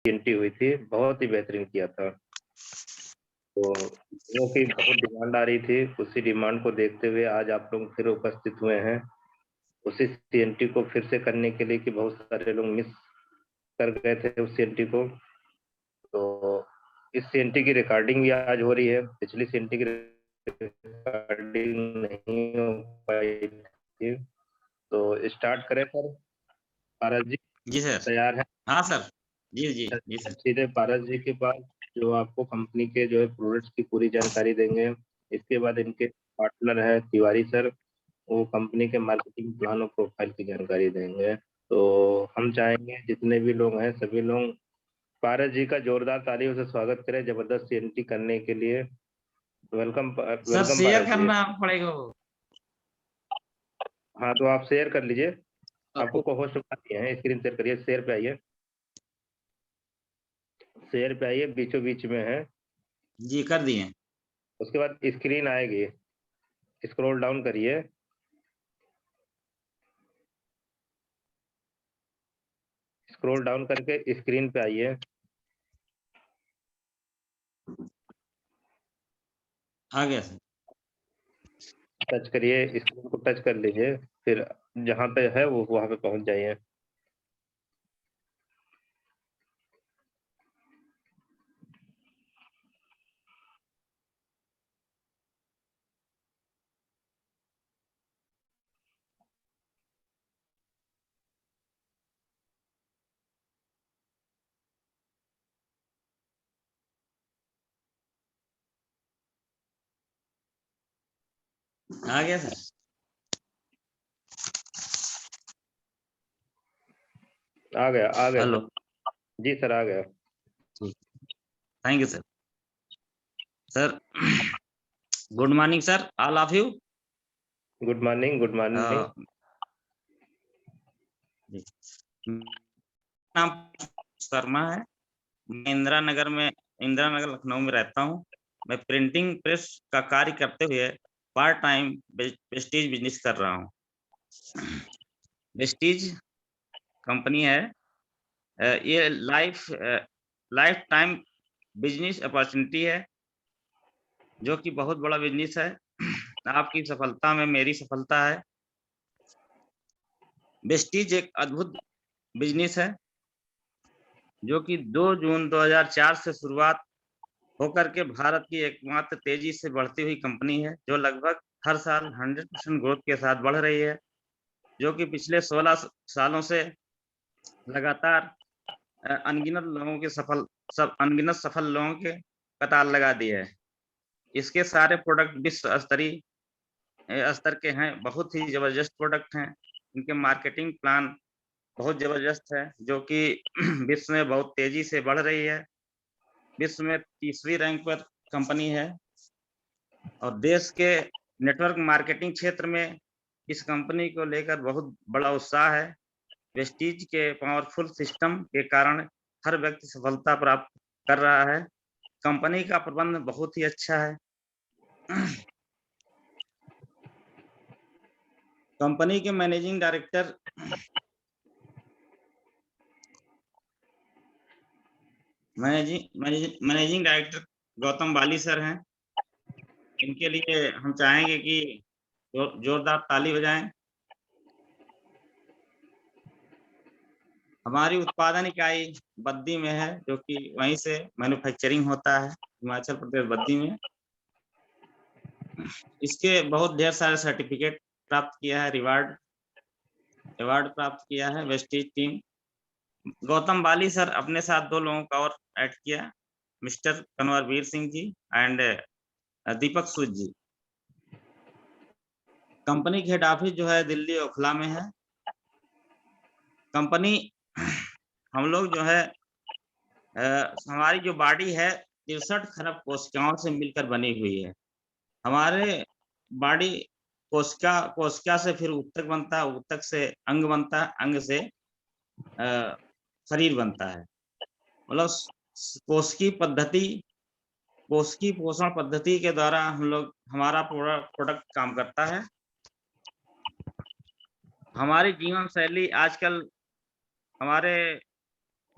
Entry हुई थी, बहुत ही बेहतरीन किया था। तो लोगों की बहुत डिमांड आ रही थी, उसी डिमांड को देखते हुए आज आप लोग फिर उपस्थित हुए हैं उसी सीएनटी को फिर से करने के लिए कि बहुत सारे लोग मिस कर गए थे उस सीएनटी को। तो इस सीएनटी की रिकॉर्डिंग भी आज हो रही है, पिछली सीएनटी की रिकॉर्डिंग नहीं हो पाई थी। तो स्टार्ट करें सर? पारस जी जी सर। तैयार है? हाँ सर, जी जी जी सर। सीधे पारस जी के पास, जो आपको कंपनी के जो है प्रोडक्ट्स की पूरी जानकारी देंगे। इसके बाद इनके पार्टनर है तिवारी सर, वो कंपनी के मार्केटिंग प्लान और प्रोफाइल की जानकारी देंगे। तो हम चाहेंगे जितने भी लोग हैं सभी लोग पारस जी का जोरदार तालियों से स्वागत करें जबरदस्त सीएनटी करने के लिए। वेलकम सर वेलकम शेयर पारस जी। करना पड़ेगा वो। हाँ तो आप शेयर कर लीजिए, आपको आपको को होस्ट बना दिए हैं, स्क्रीन शेयर करिए, शेयर पे आइए, शेयर पे आइए, बीचों बीच में है। जी कर दिए। उसके बाद स्क्रीन आएगी, स्क्रॉल डाउन करिए, स्क्रॉल डाउन करके स्क्रीन पे आइए, आ गया सर। टच करिए, स्क्रीन को टच कर लीजिए, फिर जहाँ पे है वो वहां पे पहुंच जाइए। आ गया सर। आ गया, आ गया हेलो। सर। जी सर आ गया। Thank you sir. Sir good morning sir, all of you. Good morning, good morning. नाम शर्मा है। मैं इंदिरा नगर लखनऊ में रहता हूँ। मैं प्रिंटिंग प्रेस का कार्य करते हुए पार्ट टाइम वेस्टीज बिजनेस कर रहा हूँ। वेस्टीज कंपनी है, ये लाइफ टाइम बिजनेस अपॉर्चुनिटी है, जो कि बहुत बड़ा बिजनेस है। आपकी सफलता में मेरी सफलता है। वेस्टीज एक अद्भुत बिजनेस है, जो कि 2 जून 2004 से शुरुआत होकर के भारत की एकमात्र तेजी से बढ़ती हुई कंपनी है, जो लगभग हर साल 100% ग्रोथ के साथ बढ़ रही है, जो कि पिछले 16 सालों से लगातार अनगिनत सफल लोगों के कतार लगा दी है। इसके सारे प्रोडक्ट विश्व स्तरीय स्तर के हैं, बहुत ही जबरदस्त प्रोडक्ट हैं। इनके मार्केटिंग प्लान बहुत जबरदस्त है, जो कि विश्व में बहुत तेजी से बढ़ रही है। विश्व में 30वीं रैंक पर कंपनी है, और देश के नेटवर्क मार्केटिंग क्षेत्र में इस कंपनी को लेकर बहुत बड़ा उत्साह है। वेस्टीज के पावरफुल सिस्टम के कारण हर व्यक्ति सफलता प्राप्त कर रहा है। कंपनी का प्रबंध बहुत ही अच्छा है। कंपनी के managing director Gautam Bali sir हैं। इनके लिए हम चाहेंगे कि जोरदार ताली बजाएं। हमारी उत्पादन इकाई बद्दी में है, जो कि वहीं से मैन्युफैक्चरिंग होता है, हिमाचल प्रदेश बद्दी में। इसके बहुत ढेर सारे सर्टिफिकेट प्राप्त किया है, अवार्ड प्राप्त किया है Vestige team. Gautam Bali sir अपने साथ 2 लोगों का और ऐड किया, mister Kanwarvir Singh ji and Deepak Sood ji. Company की हेड ऑफिस जो है दिल्ली ओखला में है। कंपनी हम लोग जो है हमारी जो बॉडी है 63 खरब कोशिकाओं से मिलकर बनी हुई है। हमारे बॉडी कोशिका से फिर ऊतक बनता है, ऊतक से अंग बनता है, अंग से शरीर बनता है। मतलब कोशिकीय पोषण पद्धति के द्वारा हमारा प्रोडक्ट काम करता है। हमारी जीवन शैली आजकल हमारे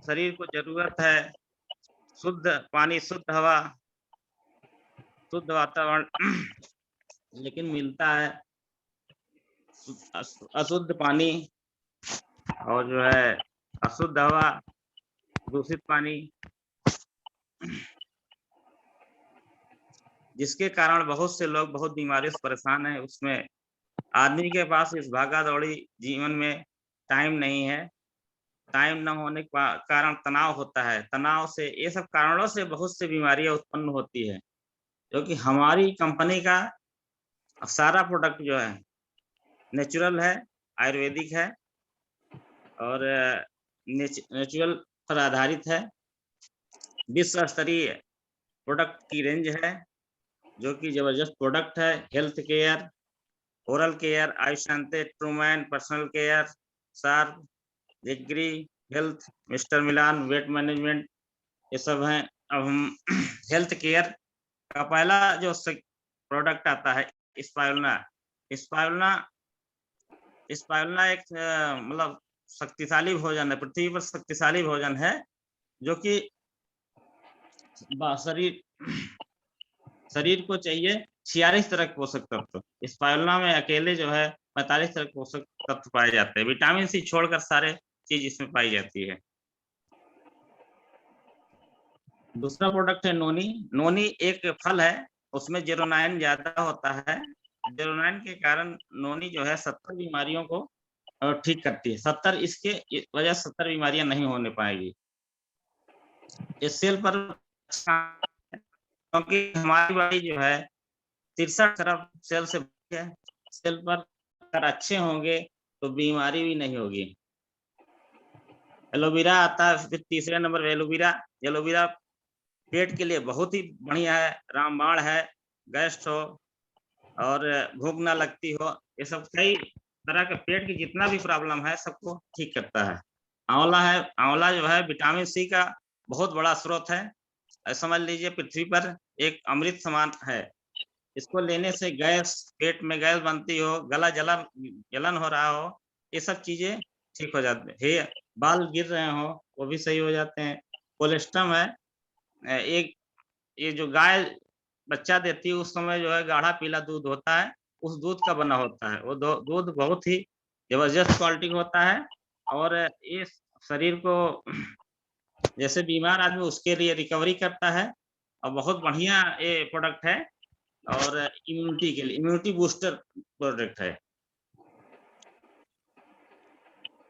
शरीर को जरूरत है शुद्ध पानी, शुद्ध हवा, शुद्ध वातावरण, लेकिन मिलता है अशुद्ध पानी और जो है अशुद्ध हवा, दूषित पानी, जिसके कारण बहुत से लोग बहुत बीमारियों से परेशान हैं। उसमें आदमी के पास इस भागा दौड़ी जीवन में टाइम नहीं है। टाइम न होने के कारण तनाव होता है। तनाव से, ये सब कारणों से बहुत सी बीमारियां उत्पन्न होती है। क्योंकि हमारी कंपनी का सारा प्रोडक्ट जो है नेचुरल है, आयुर्वेदिक है और नेचुरल पर आधारित है। विश्व स्तरीय प्रोडक्ट की रेंज है, जो कि जबरदस्त प्रोडक्ट है। Health care, oral care, Ayushante, Trueman, personal care, सार, जिग्री हेल्थ, मिस्टर मिलान, वेट मैनेजमेंट, ये सब हैं। अब हम हेल्थ केयर का पहला जो प्रोडक्ट आता है स्पाइरुलिना। स्पाइरुलिना एक मतलब शक्तिशाली भोजन है, पृथ्वी पर शक्तिशाली भोजन है, जो कि शरीर को चाहिए 46 तरह के पोषक तत्व। स्पाइरुलिना में अकेले जो है 45 तरह के पोषक तत्व पाए जाते हैं। विटामिन सी छोड़कर सारे चीज इसमें पाई जाती है। दूसरा प्रोडक्ट है नोनी। नोनी एक फल है, उसमें जेरोनाइन ज्यादा होता है। जेरोनाइन के कारण नोनी जो है 70 बीमारियों को ठीक करती है। 70, इसके वजह 70 बीमारियां नहीं होने पाएगी। इस सेल पर, क्योंकि हमारी बॉडी जो है 63 खरब सेल से बनी है। सेल पर अगर अच्छे होंगे तो बीमारी भी नहीं होगी। एलोवेरा आता है फिर तीसरे नंबर पे। एलोवेरा पेट के लिए बहुत ही बढ़िया है, रामबाण है। गैस हो और भूख ना लगती हो, ये सब कई तरह के पेट की जितना भी प्रॉब्लम है सबको ठीक करता है। आंवला है। आंवला जो है विटामिन सी का बहुत बड़ा स्रोत है। समझ लीजिए पृथ्वी पर एक अमृत समान है। इसको लेने से गैस, पेट में गैस बनती हो, गला जलन हो रहा हो, ये सब चीजें ठीक हो जाती है। बाल गिर रहे हो वो भी सही हो जाते हैं। कोलेस्ट्रम है, एक ये जो गाय बच्चा देती है उस समय जो है गाढ़ा पीला दूध होता है, उस दूध का बना होता है। वो दूध बहुत ही जबरदस्त क्वालिटी का होता है और ये शरीर को जैसे बीमार आदमी उसके लिए रिकवरी करता है और बहुत बढ़िया ये प्रोडक्ट है। और इम्यूनिटी के लिए इम्यूनिटी बूस्टर प्रोडक्ट है।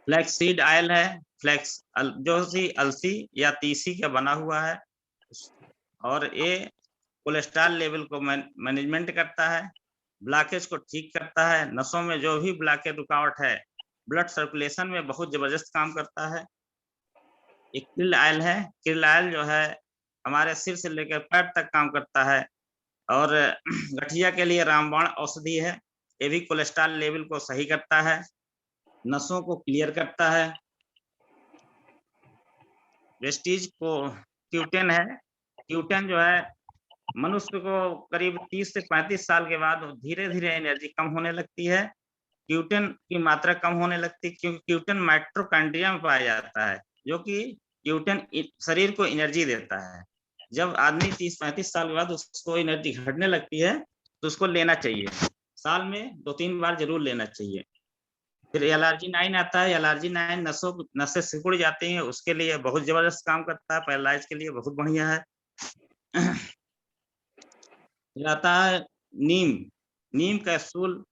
फ्लैक्स सीड ऑयल है। फ्लैक्स जो सी अलसी या तीसी का बना हुआ है और ये कोलेस्ट्रॉल लेवल को मैनेजमेंट करता है, ब्लॉकेज को ठीक करता है। नसों में जो भी ब्लॉकेज रुकावट है, ब्लड सर्कुलेशन में बहुत जबरदस्त काम करता है। एक krill ऑयल है। krill ऑयल जो है हमारे सिर से लेकर पैर तक काम करता है और गठिया के लिए रामबाण औषधि है। ये भी कोलेस्ट्रॉल लेवल को सही करता है, नसों को क्लियर करता है। वेस्टीज को क्यूटेन है। क्यूटेन जो है मनुष्य को करीब 30 से 35 साल के बाद धीरे धीरे एनर्जी कम होने लगती है। क्यूटेन की मात्रा कम होने लगती है क्योंकि क्यूटेन माइटोकॉन्ड्रिया में पाया जाता है, जो कि क्यूटेन शरीर को एनर्जी देता है। जब आदमी 30-35 साल के बाद उसको एनर्जी घटने लगती है तो उसको लेना चाहिए, साल में 2-3 बार जरूर लेना चाहिए। फिर एलर्जी-9 आता है। एलर्जी-9 नसें सिकुड़ जाती हैं, उसके लिए बहुत जबरदस्त काम करता है। पैरालाइज के लिए बहुत बढ़िया है। आता है नीम कैप्सूल।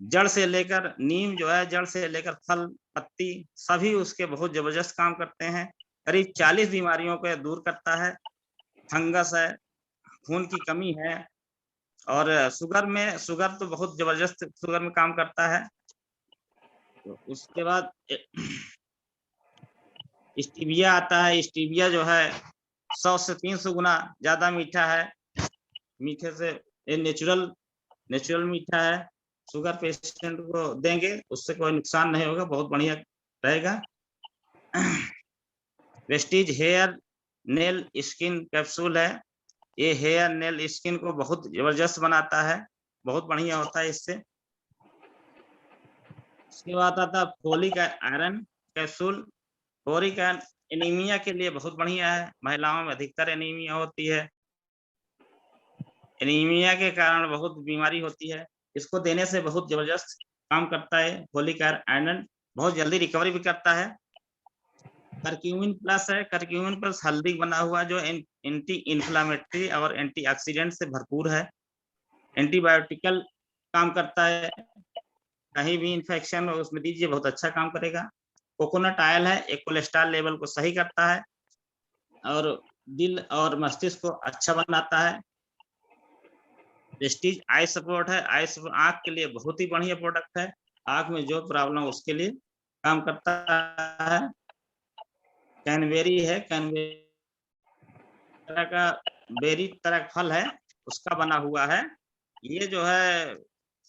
जड़ से लेकर नीम जो है, जड़ से लेकर फल पत्ती सभी उसके बहुत जबरदस्त काम करते हैं। करीब 40 बीमारियों को दूर करता है। फंगस है, खून की कमी है और शुगर तो बहुत जबरदस्त शुगर में काम करता है। तो उसके बाद स्टीविया आता है। स्टीविया जो है 100 से 300 गुना ज्यादा मीठा है। मीठे से ये नेचुरल मीठा है। शुगर पेशेंट को देंगे उससे कोई नुकसान नहीं होगा, बहुत बढ़िया रहेगा। Vestige hair nail skin capsule है। ये हेयर नेल स्किन को बहुत जबरदस्त बनाता है, बहुत बढ़िया होता है इससे। उसके बाद आता है फोलिक आयरन कैप्सूल। फोरिक एनीमिया के लिए बहुत बढ़िया है। महिलाओं में अधिकतर एनीमिया होती है, एनीमिया के कारण बहुत बीमारी होती है। इसको देने से बहुत जबरदस्त काम करता है। फोलिक आयरन बहुत जल्दी रिकवरी भी करता है। करक्यूमिन प्लस है, करक्यूमिन प्लस हल्दी बना हुआ जो एंटी इन्फ्लामेटरी और एंटीऑक्सीडेंट से भरपूर है। एंटीबायोटिकल काम करता है, कहीं भी इन्फेक्शन हो उसमें दीजिए, बहुत अच्छा काम करेगा। कोकोनट ऑयल है, एक कोलेस्ट्रॉल लेवल को सही करता है और दिल और मस्तिष्क को अच्छा बनाता है। प्रेस्टीज आई सपोर्ट है, आई सपोर्ट आंख के लिए बहुत ही बढ़िया प्रोडक्ट है। आंख में जो प्रॉब्लम उसके लिए काम करता है। कैनबेरी है, कैनबेरी तरह का बेरी तरह फल है, उसका बना हुआ है। ये जो है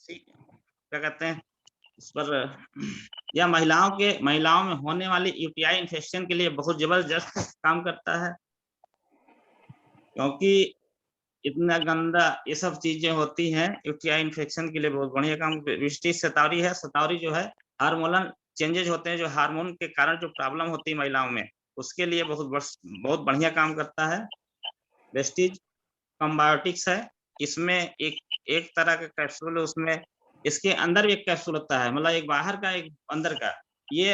क्या कहते हैं इस पर, यह महिलाओं में होने वाली यूटीआई इन्फेक्शन के लिए बहुत जबरदस्त काम करता है, क्योंकि इतना गंदा ये सब चीजें होती हैं। यूटीआई इन्फेक्शन के लिए बहुत बढ़िया काम। विस्टिज सतावरी है, सतावरी जो है हार्मोनल चेंजेज होते हैं, जो हार्मोन के कारण जो प्रॉब्लम होती है महिलाओं में, उसके लिए बहुत बढ़िया काम करता है। वेस्टिज कंबायोटिक्स है, इसमें एक तरह का कैप्सूल है, उसमें इसके अंदर एक कैप्सूल होता है, मतलब एक बाहर का एक अंदर का। ये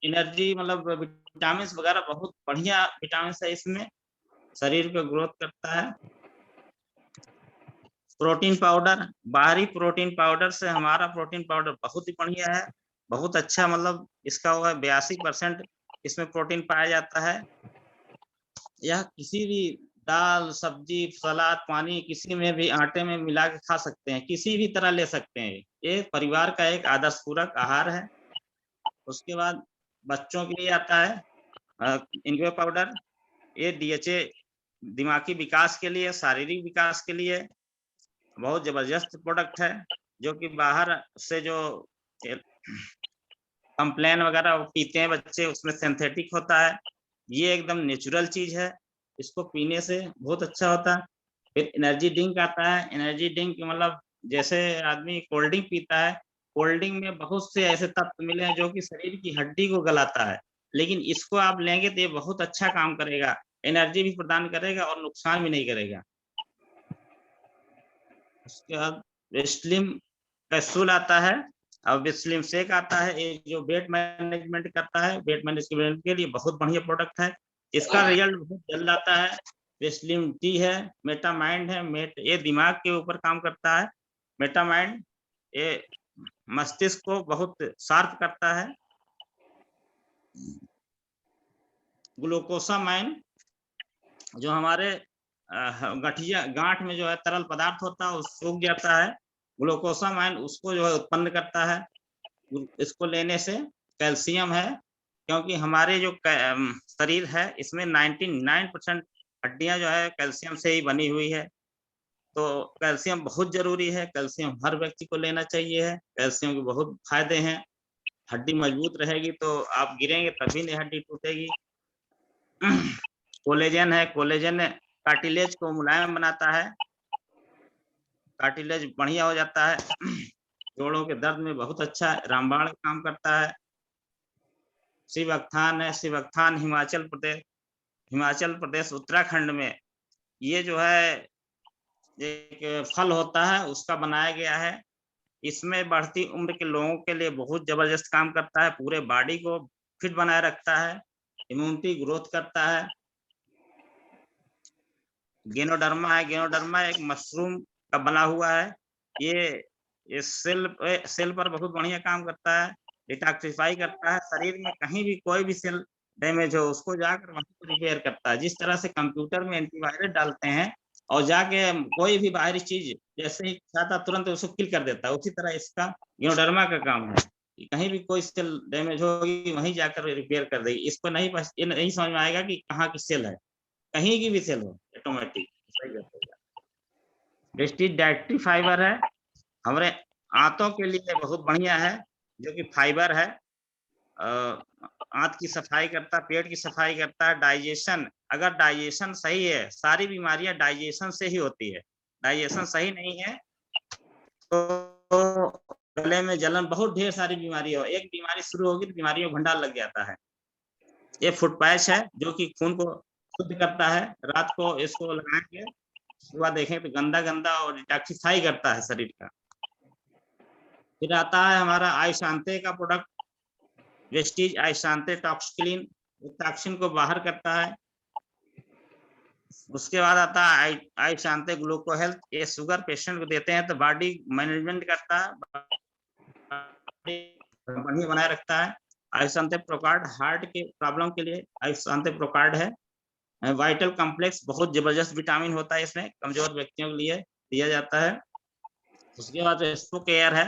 एनर्जी मतलब विटामिन वगैरह बहुत बढ़िया विटामिन है इसमें, शरीर को ग्रोथ करता है। प्रोटीन पाउडर, बाहरी प्रोटीन पाउडर से हमारा प्रोटीन पाउडर बहुत ही बढ़िया है, बहुत अच्छा, मतलब इसका वो है 82% इसमें प्रोटीन पाया जाता है। यह किसी भी दाल, सब्जी, सलाद, पानी किसी में भी आटे में मिला के खा सकते हैं, किसी भी तरह ले सकते हैं। ये परिवार का एक आदर्श पूरक आहार है। उसके बाद बच्चों के लिए आता है इनके पाउडर। ये डीएचए दिमागी विकास के लिए, शारीरिक विकास के लिए बहुत जबरदस्त प्रोडक्ट है, जो कि बाहर से जो कंप्लेन वगैरह पीते हैं बच्चे, उसमें सिंथेटिक होता है। ये एकदम नेचुरल चीज है, इसको पीने से बहुत अच्छा होता है। फिर एनर्जी ड्रिंक आता है। एनर्जी ड्रिंक मतलब जैसे आदमी कोल्ड ड्रिंक पीता है, कोल्ड ड्रिंक में बहुत से ऐसे तत्व मिले हैं जो कि शरीर की हड्डी को गलाता है, लेकिन इसको आप लेंगे तो ये बहुत अच्छा काम करेगा, एनर्जी भी प्रदान करेगा और नुकसान भी नहीं करेगा। उसके बाद वेस्लिम कैप्सूल आता है और वेस्लिम शेक आता है, ये जो वेट मैनेजमेंट करता है, वेट मैनेजमेंट के लिए बहुत बढ़िया प्रोडक्ट है, इसका रिजल्ट बहुत जल्द आता है। वेस्लिम टी है, मेटामाइंड है, ये दिमाग के ऊपर काम करता है। मेटामाइंड ये मस्तिष्क को बहुत शार्प करता है। ग्लूकोसामाइन जो हमारे गठिया गांठ में जो है तरल पदार्थ होता है, वो सूख जाता है, ग्लूकोसामाइन उसको जो है उत्पन्न करता है। इसको लेने से कैल्शियम है, क्योंकि हमारे जो शरीर है इसमें 99% हड्डियां जो है कैल्शियम से ही बनी हुई है, तो कैल्शियम बहुत जरूरी है। कैल्शियम हर व्यक्ति को लेना चाहिए है, कैल्शियम के बहुत फायदे हैं। हड्डी मजबूत रहेगी तो आप गिरेंगे तभी नहीं हड्डी टूटेगी। कोलेजन है, कोलेजन कार्टिलेज को मुलायम बनाता है, कार्टिलेज बढ़िया हो जाता है। जोड़ों के दर्द में बहुत अच्छा रामबाण काम करता है। शिवक्थान है, शिवक्थान हिमाचल प्रदेश उत्तराखंड में ये जो है एक फल होता है, उसका बनाया गया है। इसमें बढ़ती उम्र के लोगों के लिए बहुत जबरदस्त काम करता है, पूरे बॉडी को फिट बनाए रखता है, इम्यूनिटी ग्रोथ करता है। गेनोडर्मा है, गेनोडर्मा एक मशरूम का बना हुआ है, ये सेल पर बहुत बढ़िया काम करता है, डिटॉक्सिफाई करता है। शरीर में कहीं भी कोई भी सेल डैमेज हो उसको जाकर वहीं पर रिपेयर करता है। जिस तरह से कंप्यूटर में एंटीवायरस डालते हैं और जाके कोई भी बाहरी चीज जैसे ही खाता तुरंत उसको किल कर देता है, उसी तरह इसका गेनोडर्मा का काम है कि कहीं भी कोई सेल डैमेज होगी वहीं जाकर रिपेयर कर देगी। इसको ये नहीं समझ में आएगा कि कहाँ की सेल है, कहीं की भी सेल हो ऑटोमेटिक सही कर देगा। वेस्टिज डाइटरी फाइबर है, हमारे आंतों के लिए बहुत बढ़िया है, जो कि फाइबर है, आंत की सफाई करता है, पेट की सफाई करता है, डाइजेशन, अगर डाइजेशन सही है, सारी बीमारियां डाइजेशन से ही होती है, डाइजेशन सही नहीं है तो गले में जलन, बहुत ढेर सारी बीमारी हो, एक बीमारी शुरू होगी तो बीमारियों भंडार लग जाता है। ये फुट पैच है जो कि खून को शुद्ध करता है। रात को इसको लगाएंगे, सुबह देखें तो गंदा गंदा और डिटॉक्सिफाई करता है शरीर का। फिर आता है हमारा आई शांति का प्रोडक्ट, वेस्टीज आई शांति टॉक्सिक्लीन, टॉक्सिन को बाहर करता है। उसके बाद आता है आई शांति ग्लूको हेल्थ, ये शुगर पेशेंट को देते हैं तो बॉडी मैनेजमेंट करता है, बढ़िया बनाए रखता है। आई शांति प्रोकार्ड हार्ट के प्रॉब्लम के लिए आई शांति प्रोकार्ड है। वाइटल कॉम्प्लेक्स बहुत जबरदस्त विटामिन होता है इसमें, कमजोर व्यक्तियों के लिए दिया जाता है। उसके बाद रेस्पो केयर है,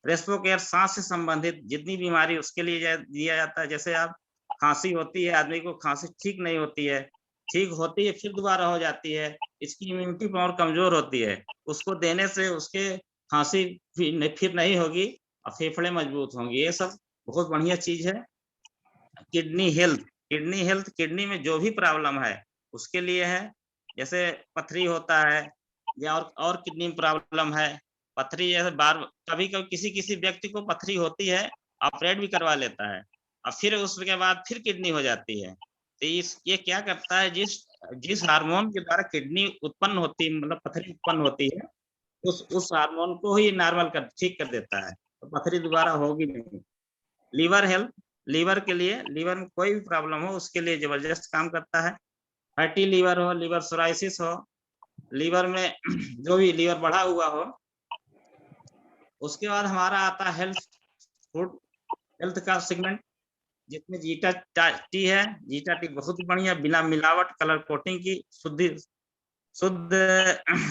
रेस्पो केयर सांस से संबंधित जितनी बीमारी उसके लिए दिया जाता है। जैसे आप खांसी होती है, आदमी को खांसी ठीक नहीं होती है, ठीक होती है फिर दोबारा हो जाती है, इसकी इम्यूनिटी पावर कमजोर होती है, उसको देने से उसके खांसी फिर नहीं होगी और फेफड़े मजबूत होंगे। ये सब बहुत बढ़िया चीज है। Kidney health, kidney health, kidney में जो भी प्रॉब्लम है उसके लिए है। जैसे पथरी होता है या और किडनी में प्रॉब्लम है, पथरी जैसे बार कभी कभी किसी व्यक्ति को पथरी होती है, ऑपरेट भी करवा लेता है और फिर उसके बाद फिर किडनी हो जाती है। तो ये क्या करता है, जिस हार्मोन के द्वारा किडनी उत्पन्न होती है, मतलब पथरी उत्पन्न होती है, उस हार्मोन को ही नॉर्मल कर ठीक कर देता है, तो पथरी दोबारा होगी नहीं। लीवर हेल्थ, लीवर के लिए, लीवर में कोई भी प्रॉब्लम हो उसके लिए जबरदस्त काम करता है। फैटी लीवर हो, लीवर सोराइसिस हो, लीवर में जो भी लीवर बढ़ा हुआ हो। उसके बाद हमारा आता है हेल्थ फूड हेल्थ का सेगमेंट, जिसमें जीटा टी है। जीटा टी बहुत बढ़िया, बिना मिलावट, कलर कोटिंग की शुद्ध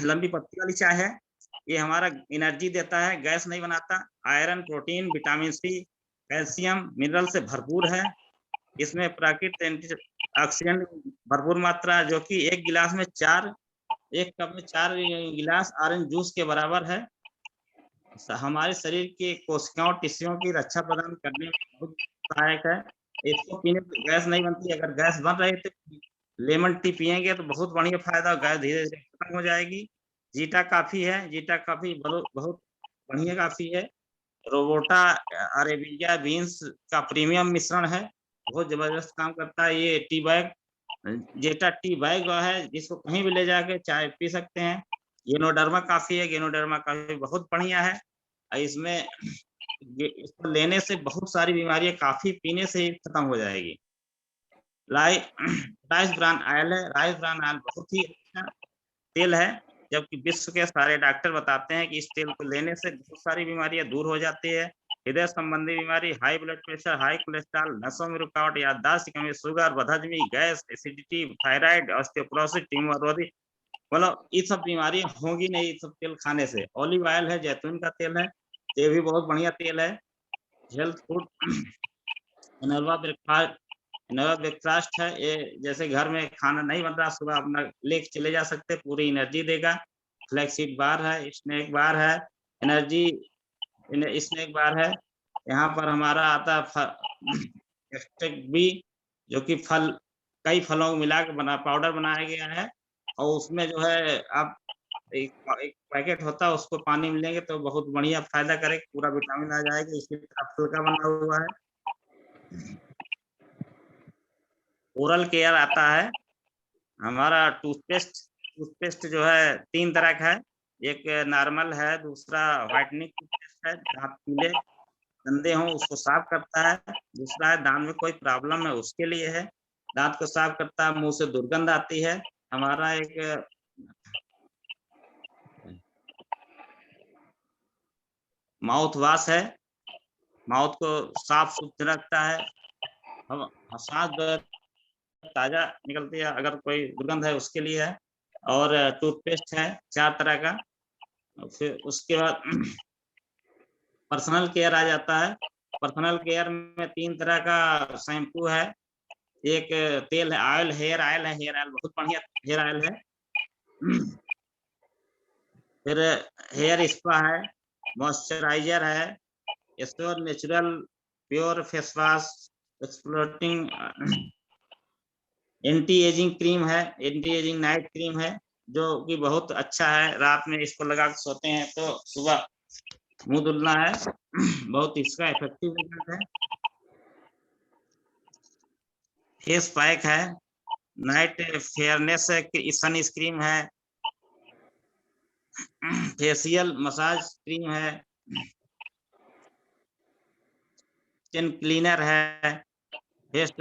लंबी पत्ती वाली चाय है। ये हमारा एनर्जी देता है, गैस नहीं बनाता। Iron, protein, vitamin C, calcium, mineral से भरपूर है। इसमें प्राकृतिक एंटीऑक्सीडेंट भरपूर मात्रा है, जो कि एक कप में 4 गिलास ऑरेंज जूस के बराबर है। हमारे शरीर के कोशिकाओं, टिश्यूओं की रक्षा प्रदान करने में बहुत सहायक है। इसको पीने से गैस नहीं बनती। अगर गैस बन रही तो लेमन टी पियेंगे तो बहुत बढ़िया फायदा, गैस धीरे धीरे खत्म हो जाएगी। जीटा कॉफी है, जीटा कॉफी बहुत बढ़िया कॉफी है। रोबोटा अरेबिका बीन्स का प्रीमियम मिश्रण है, बहुत जबरदस्त काम करता है। ये टी बैग, जेटा टी बैग है, जिसको कहीं भी ले जाके चाय पी सकते हैं। गेनोडर्मा कॉफी है, गेनोडर्मा कॉफी बहुत बढ़िया है। इसमें इसको लेने से बहुत सारी बीमारियां काफी पीने से ही खत्म हो जाएगी। राइस ब्रान ऑयल है, राइस ब्रान ऑयल बहुत ही अच्छा तेल है, जबकि विश्व के सारे डॉक्टर बताते हैं कि इस तेल को लेने से बहुत सारी बीमारियां दूर हो जाती है। हृदय संबंधी बीमारी, high blood pressure, high cholesterol, नसों में रुकावट, याददाश्त की कमी, शुगर, बदहजमी, gas, acidity, thyroid, osteoporosis, tumour, मतलब ये सब बीमारियां होंगी नहीं ये सब तेल खाने से। ऑलिव ऑयल है, जैतून का तेल है, ये भी बहुत बढ़िया तेल है। हेल्थ फूड ब्रेकफास्ट है, ये जैसे घर में खाना नहीं बन रहा, सुबह अपना लेके चले जा सकते, पूरी एनर्जी देगा। फ्लैक्सीड बार है, स्नैक बार है, एनर्जी स्नैक बार है। यहाँ पर हमारा आता एक्सट्रैक्ट बी, जो कि कई फलों को मिला के पाउडर बनाया गया है, और उसमें जो है आप एक पैकेट होता है, उसको पानी में लेंगे तो बहुत बढ़िया फायदा करेगा, पूरा विटामिन आ जाएगा। इसी तरह फल का बना हुआ है। ओरल केयर आता है हमारा, टूथपेस्ट जो है 3 तरह का है। एक नॉर्मल है, दूसरा व्हाइटनिंग टूथपेस्ट है, दांत पीले गंदे हों उसको साफ करता है। दूसरा है दांत में कोई प्रॉब्लम है उसके लिए है, दांत को साफ करता है, मुंह से दुर्गंध आती है। हमारा एक माउथ वॉश है, माउथ को साफ सुथरा रखता है, हम सांस ताजा निकलती है अगर कोई दुर्गंध है उसके लिए है। और टूथपेस्ट है 4 तरह का। फिर उसके बाद पर्सनल केयर आ जाता है। पर्सनल केयर में 3 तरह का शैम्पू है, एक तेल है, ऑयल, हेयर ऑयल है, हेयर ऑयल बहुत बढ़िया हेयर ऑयल है। फिर हेयर स्पा है, मॉइस्चराइजर है, assure natural pure face wash, exploiting anti ageing cream है, एंटी एजिंग नाइट क्रीम है, जो कि बहुत अच्छा है। रात में इसको लगा के सोते हैं तो सुबह मुंह धुलना है, बहुत इसका इफेक्टिव रिजल्ट है। फेस पैक है, नाइट फेयरनेस सन स्क्रीन है, फेशियल मसाज क्रीम है, चिन क्लीनर है, फेस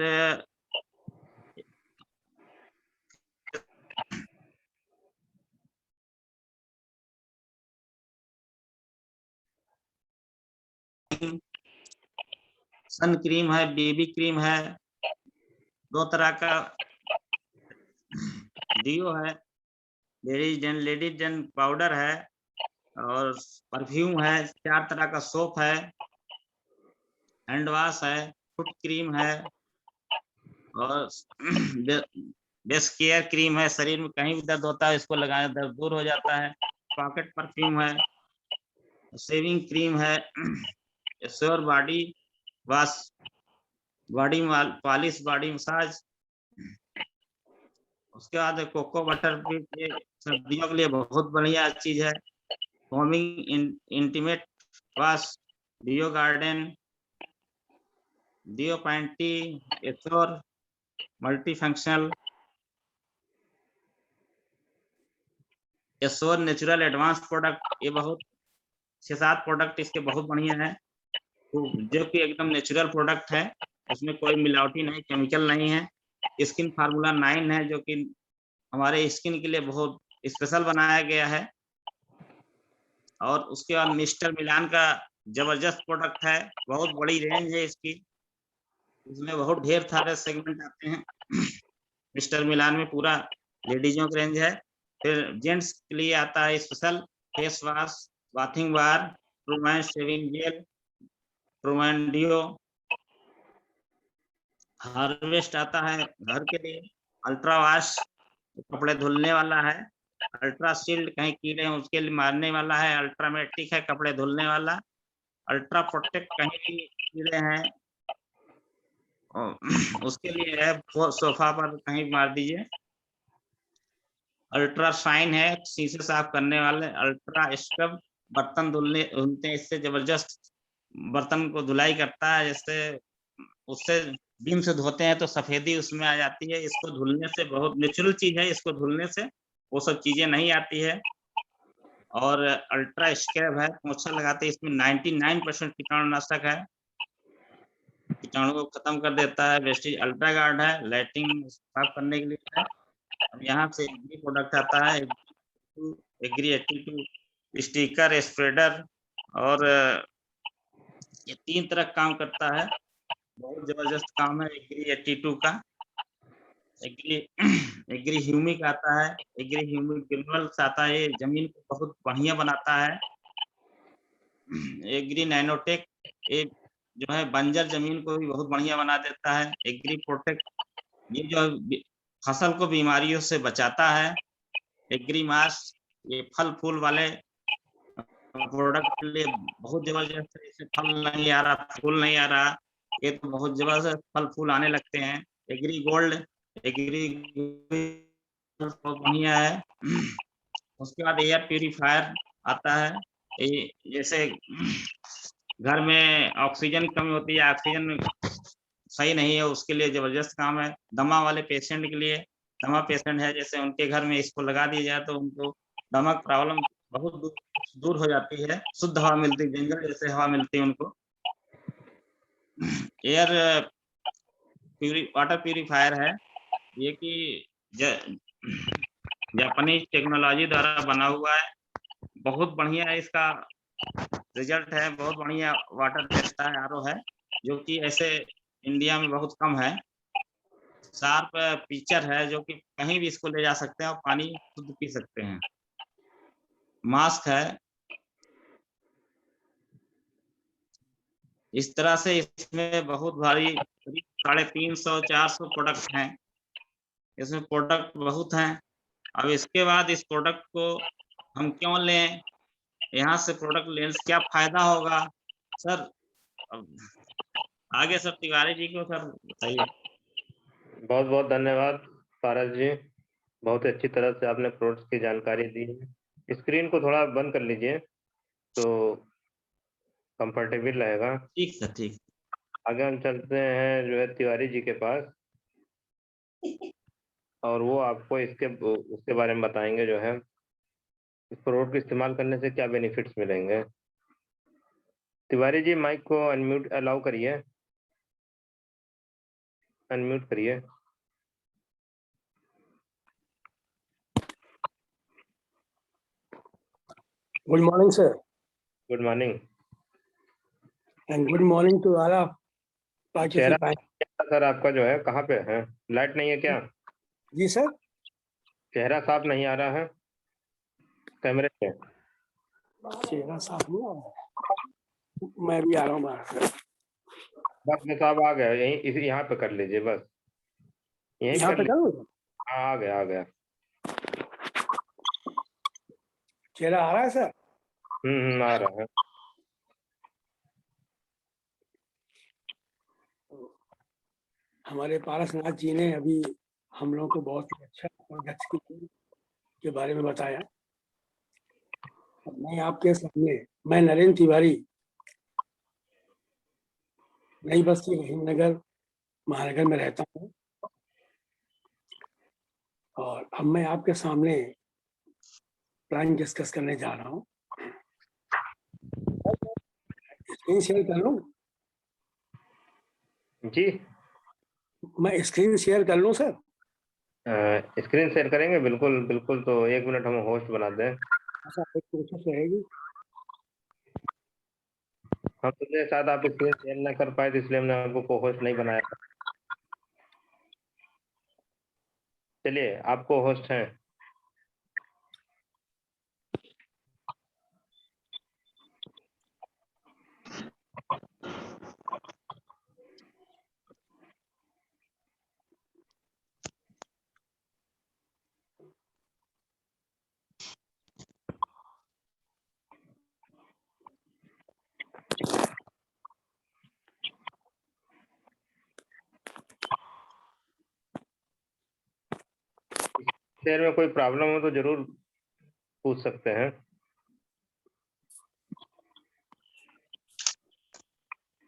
सन क्रीम है, बेबी क्रीम है, 2 तरह का डियो है, लेडीज जेंट पाउडर है और परफ्यूम है, 4 तरह का सोप है, हैंड वॉश है, फुट क्रीम है और बेस्ट केयर क्रीम है। शरीर में कहीं भी दर्द होता है इसको लगाए दर्द दूर हो जाता है। पॉकेट परफ्यूम है, शेविंग क्रीम है, sure body wash, body polish, body massage. उसके बाद कोको बटर भी ये सर्दियों के लिए बहुत बढ़िया चीज है। Foaming intimate wash, deo garden, deo panty, एथोर multi functional, assure natural advance product. ये बहुत 6-7 प्रोडक्ट इसके बहुत बढ़िया है, जो कि एकदम नेचुरल प्रोडक्ट है, उसमें कोई मिलावटी नहीं, केमिकल नहीं है। स्किन फार्मूला 9 है, जो कि हमारे स्किन के लिए बहुत स्पेशल बनाया गया है। और उसके बाद मिस्टर मिलान का जबरदस्त प्रोडक्ट है, बहुत बड़ी रेंज है इसकी, इसमें बहुत ढेर सारे सेगमेंट आते हैं। मिस्टर मिलान में पूरा लेडीजों की रेंज है। फिर जेंट्स के लिए आता है special face wash, bathing bar, Trueman shaving gel, Trueman deo. Harvest आता है घर के लिए, अल्ट्रा वॉश कपड़े धुलने वाला है, अल्ट्रा शील्ड कहीं कीड़े हैं उसके लिए मारने वाला है, अल्ट्रामेटिक है कपड़े धुलने वाला, अल्ट्रा प्रोटेक्ट कहीं भी कीड़े हैं उसके लिए है, सोफा पर कहीं मार दीजिए। अल्ट्रा शाइन है शीशे साफ करने वाले, अल्ट्रा स्क्रब बर्तन धुलते हैं, इससे जबरदस्त बर्तन को धुलाई करता है, जैसे उससे बीम से धोते हैं तो सफेदी उसमें आ जाती है। इसको धुलने से बहुत नेचुरल चीज है, इसको धुलने से वो सब चीजें नहीं आती है। और अल्ट्रा स्क्रब है, पोछा लगाते हैं, इसमें 99% कीटाणुनाशक है, कीटाणु को खत्म कर देता है। वेस्टिज अल्ट्रा गार्ड है, लाइटिंग साफ करने के लिए है। अब यहाँ से एग्री प्रोडक्ट आता है, एग्री 82 स्टिकर स्प्रेडर, और ये 3 तरह काम करता है, बहुत जबरदस्त काम है एग्री 82 का। एग्री ह्यूमिक आता है, एग्री ह्यूमिक ग्रेनुअल्स आता है, ये जमीन को बहुत बढ़िया बनाता है। एग्री नैनोटेक, ये जो है बंजर जमीन को भी बहुत बढ़िया बना देता है। एग्री प्रोटेक्ट, ये जो फसल को बीमारियों से बचाता है। एग्री मास, ये फल फूल वाले प्रोडक्ट के लिए बहुत जबरदस्त है, इससे फल नहीं आ रहा, फूल नहीं आ रहा, ये तो बहुत जबरदस्त फल फूल आने लगते हैं। एग्री गोल्ड, एग्री बहुत बढ़िया है। उसके बाद एयर प्यूरिफायर आता है, जैसे घर में ऑक्सीजन की कमी होती है, ऑक्सीजन सही नहीं है, उसके लिए जबरदस्त काम है। दमा वाले पेशेंट के लिए, दमा पेशेंट है जैसे उनके घर में इसको लगा दिया जाए तो उनको दमा प्रॉब्लम बहुत दूर हो जाती है, शुद्ध हवा मिलती है, जंगल जैसे हवा मिलती है उनको। एयर वाटर प्यूरिफायर है, ये कि जापानीज टेक्नोलॉजी द्वारा बना हुआ है, बहुत बढ़िया है, इसका रिजल्ट है, बहुत बढ़िया वाटर देता है, आरओ है, जो कि ऐसे इंडिया में बहुत कम है। शार्प पिक्चर है, जो कि कहीं भी इसको ले जा सकते हैं और पानी शुद्ध पी सकते हैं। मास्क है, इस तरह से इसमें बहुत भारी 350-400 प्रोडक्ट हैं, इसमें प्रोडक्ट बहुत हैं। अब इसके बाद इस प्रोडक्ट को हम क्यों लें, यहाँ से प्रोडक्ट लेने से क्या फायदा होगा सर? आगे सर तिवारी जी को सर बताइए। बहुत बहुत धन्यवाद पारस जी, बहुत अच्छी तरह से आपने प्रोडक्ट्स की जानकारी दी है। स्क्रीन को थोड़ा बंद कर लीजिए तो कंफर्टेबल रहेगा। ठीक सर, ठीक। आगे हम चलते हैं जो है तिवारी जी के पास। और वो आपको उसके बारे में बताएंगे जो है इस प्रोडक्ट को इस्तेमाल करने से क्या बेनिफिट्स मिलेंगे। तिवारी जी माइक को अनम्यूट अलाउ करिए, अनम्यूट करिए। Good morning, sir, good morning. and good morning to all of चेहरा participants. सर आपका जो है कहाँ पे है? लाइट नहीं है क्या? जी सर, चेहरा साफ नहीं आ रहा है कैमरे पे। चेहरा साफ नहीं आ रहा है। मैं भी आ रहा हूँ बाहर। बस आप आ गए, यहाँ पे कर लीजिए, बस यहीं यहाँ कर पे लीजिए। करूँ? हाँ, आ गया आ गया। चेहरा आ रहा है सर? आ रहा है। हमारे पारसनाथ जी ने अभी हम लोगों को बहुत ही अच्छा प्रोडक्ट्स के बारे में बताया। मैं आपके सामने, मैं नरेंद्र तिवारी, नई बस्ती रहीमनगर महानगर में रहता हूँ, और अब मैं आपके सामने प्लान डिस्कस करने जा रहा हूँ। स्क्रीन शेयर कर लूँ? जी, मैं स्क्रीन शेयर कर लूँ सर? स्क्रीन शेयर करेंगे, बिल्कुल बिल्कुल। तो 1 मिनट हम होस्ट बना दें। ऐसा एक कोशिश रहेगी। हम सोचे शायद आप स्क्रीन शेयर ना कर पाए, तो इसलिए हमने आपको को होस्ट नहीं बनाया। चलिए, आपको होस्ट हैं। शेयर में कोई प्रॉब्लम हो तो जरूर पूछ सकते हैं।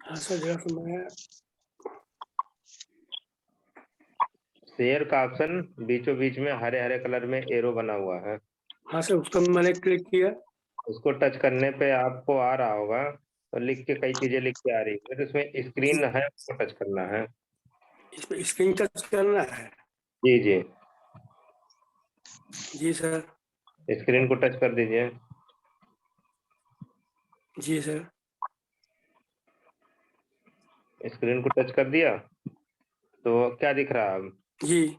हाँ सर, जरा सा मैं शेयर का ऑप्शन बीचों बीच में हरे हरे कलर में एरो बना हुआ है। हाँ सर, उसको मैंने क्लिक किया। उसको टच करने पे आपको आ रहा होगा, तो लिख के कई चीजें लिख के आ रही है, तो इसमें स्क्रीन है, उसको टच करना है। इस पे स्क्रीन टच करना है? जी जी, जी सर। स्क्रीन को टच कर दीजिए। जी सर। स्क्रीन को टच कर दिया तो क्या दिख रहा है अब? जी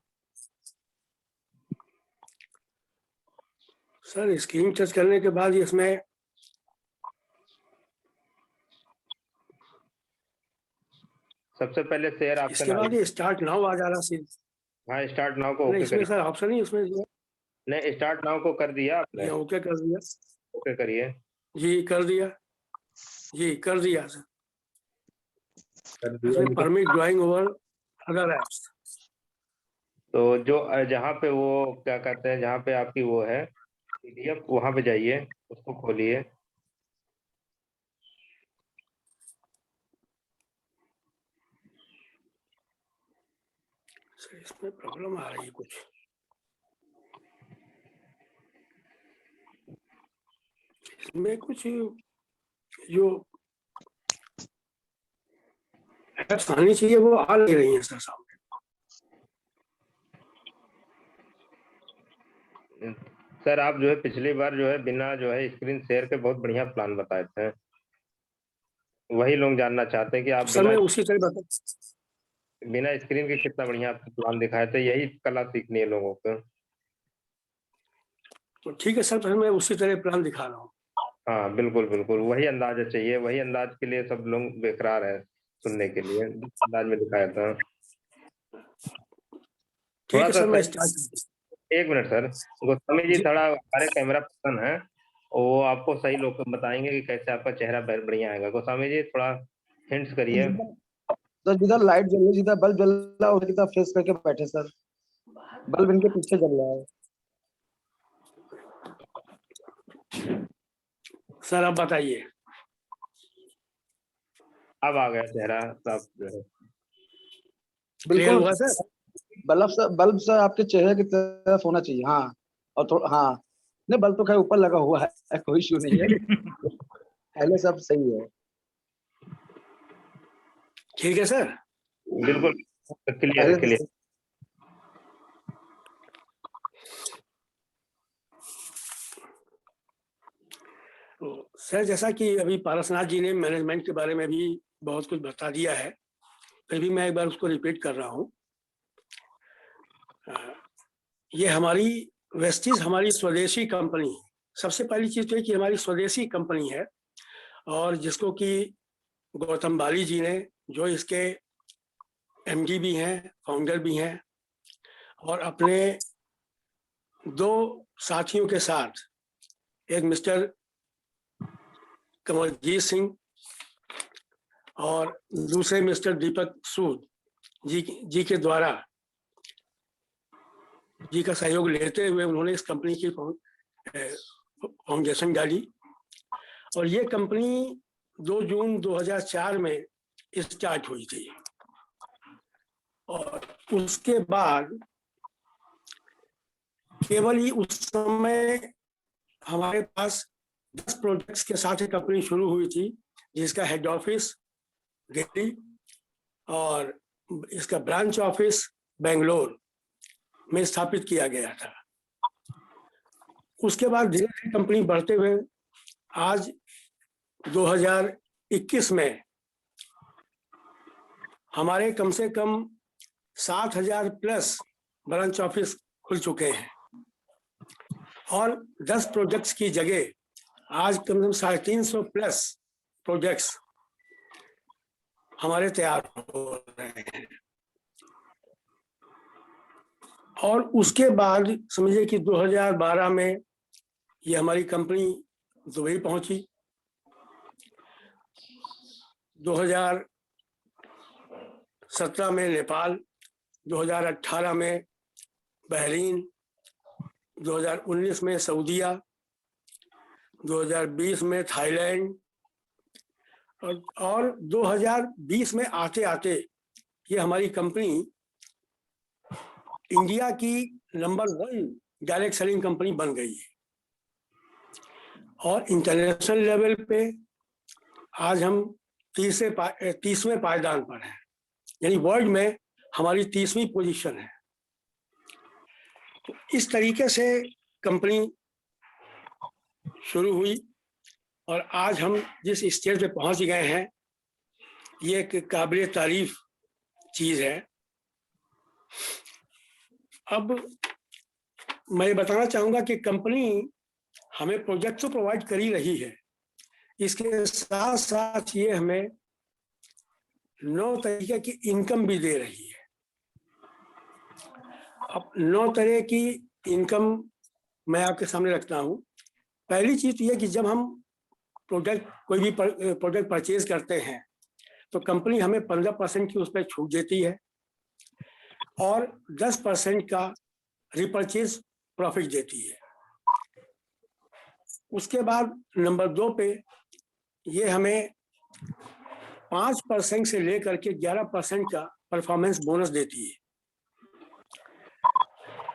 सर, स्क्रीन टच करने के बाद इसमें सबसे पहले शेयर ऑप्शन इसके बाद ये स्टार्ट नाउ आ जा रहा है। हाँ, स्टार्ट नाउ को नहीं, ओके इसमें करिए। सर ऑप्शन ही उसमें दिया। नहीं, स्टार्ट नाउ को कर दिया आपने? जी ओके कर दिया। ओके करिए। जी कर दिया। जी कर दिया सर। कर इसमें दिया permit drawing over other apps. तो जो जहाँ पे वो क्या कहते हैं, जहाँ पे आपकी वो है पीडीएफ, वहां पे जाइए, उसको खोलिए। सर इसमें प्रॉब्लम आ रही है कुछ। इसमें कुछ जो एप्स आनी चाहिए वो आ नहीं रही है सर सामने। सर आप जो है पिछली बार जो है बिना जो है स्क्रीन शेयर के बहुत बढ़िया प्लान बताए थे, वही लोग जानना चाहते हैं कि आप सर मैं उसी तरह बता, बिना स्क्रीन के कितना बढ़िया प्लान दिखाए थे। यही कला सीखनी है लोगों को। तो ठीक है सर, फिर मैं उसी तरह प्लान दिखा रहा हूँ। हाँ बिल्कुल बिल्कुल, वही अंदाज चाहिए, वही अंदाज के लिए सब लोग बेकरार है सुनने के लिए, जिस अंदाज में दिखाया था। ठीक थोड़ा है सा सर, मैं start. 1 minute sir, Goswami ji जी थोड़ा हमारे कैमरा पर्सन है, वो आपको सही लोग बताएंगे कि कैसे आपका चेहरा बढ़िया आएगा। गोस्वामी जी थोड़ा हिंट्स करिए। सर जिधर लाइट जल रही है, जिधर बल्ब जल रहा है, उधर की तरफ फेस करके बैठे सर। बल्ब इनके पीछे जल रहा है। सर आप बताइए। अब आ गया चेहरा साफ जो है। क्लियर बिल्कुल हुआ सर? बल्ब सर आपके चेहरे की तरफ होना चाहिए। हाँ, और थोड़ा, हाँ, नहीं बल्ब तो खैर ऊपर लगा हुआ है, कोई इशू नहीं है, पहले सब सही है। ठीक है सर। बिल्कुल क्लियर पहले क्लियर। तो सर जैसा कि अभी पारसनाथ जी ने मैनेजमेंट के बारे में भी बहुत कुछ बता दिया है, फिर भी मैं एक बार उसको रिपीट कर रहा हूँ। ये हमारी वेस्टीज हमारी स्वदेशी कंपनी है। सबसे पहली चीज तो है कि हमारी स्वदेशी कंपनी है, और जिसको कि गौतम बाली जी ने, जो इसके एमडी भी हैं, फाउंडर भी हैं, और अपने 2 साथियों के साथ, एक मिस्टर कमलजीत सिंह और दूसरे मिस्टर दीपक सूद जी के द्वारा जी का सहयोग लेते हुए उन्होंने इस कंपनी की फाउंडेशन डाली। और ये कंपनी 2 जून 2004 में स्टार्ट हुई थी, और उसके बाद केवल ही उस समय हमारे पास 10 प्रोजेक्ट्स के साथ कंपनी शुरू हुई थी, जिसका हेड ऑफिस दिल्ली और इसका ब्रांच ऑफिस बेंगलोर में स्थापित किया गया था। उसके बाद धीरे धीरे कंपनी बढ़ते हुए आज 2021 में हमारे कम से कम 7,000 प्लस ब्रांच ऑफिस खुल चुके हैं, और 10 प्रोजेक्ट्स की जगह आज कम से कम 350 प्लस प्रोजेक्ट्स हमारे तैयार हो रहे हैं। और उसके बाद समझिए कि 2012 में ये हमारी कंपनी दुबई पहुंची, 2017 में नेपाल, 2018 में बहरीन, 2019 में सऊदीया, 2020 में थाईलैंड, और 2020 में आते आते ये हमारी कंपनी इंडिया की नंबर 1 डायरेक्ट सेलिंग कंपनी बन गई है। और इंटरनेशनल लेवल पे आज हम 30वें पायदान पर हैं, यानी वर्ल्ड में हमारी 30वीं पोजीशन है। तो इस तरीके से कंपनी शुरू हुई, और आज हम जिस स्टेज पे पहुंच गए हैं, ये एक काबिल तारीफ चीज है। अब मैं बताना चाहूंगा कि कंपनी हमें प्रोजेक्ट तो प्रोवाइड कर ही रही है, इसके साथ साथ ये हमें 9 तरीके की इनकम भी दे रही है। अब 9 तरह की इनकम मैं आपके सामने रखता हूँ। पहली चीज ये कि जब हम कोई भी प्रोडक्ट परचेज करते हैं तो कंपनी हमें 15% की उस पर छूट देती है, और 10% का रिपर्चेज प्रॉफिट देती है। उसके बाद नंबर 2 पे ये हमें 5% से लेकर के 11% का परफॉर्मेंस बोनस देती है।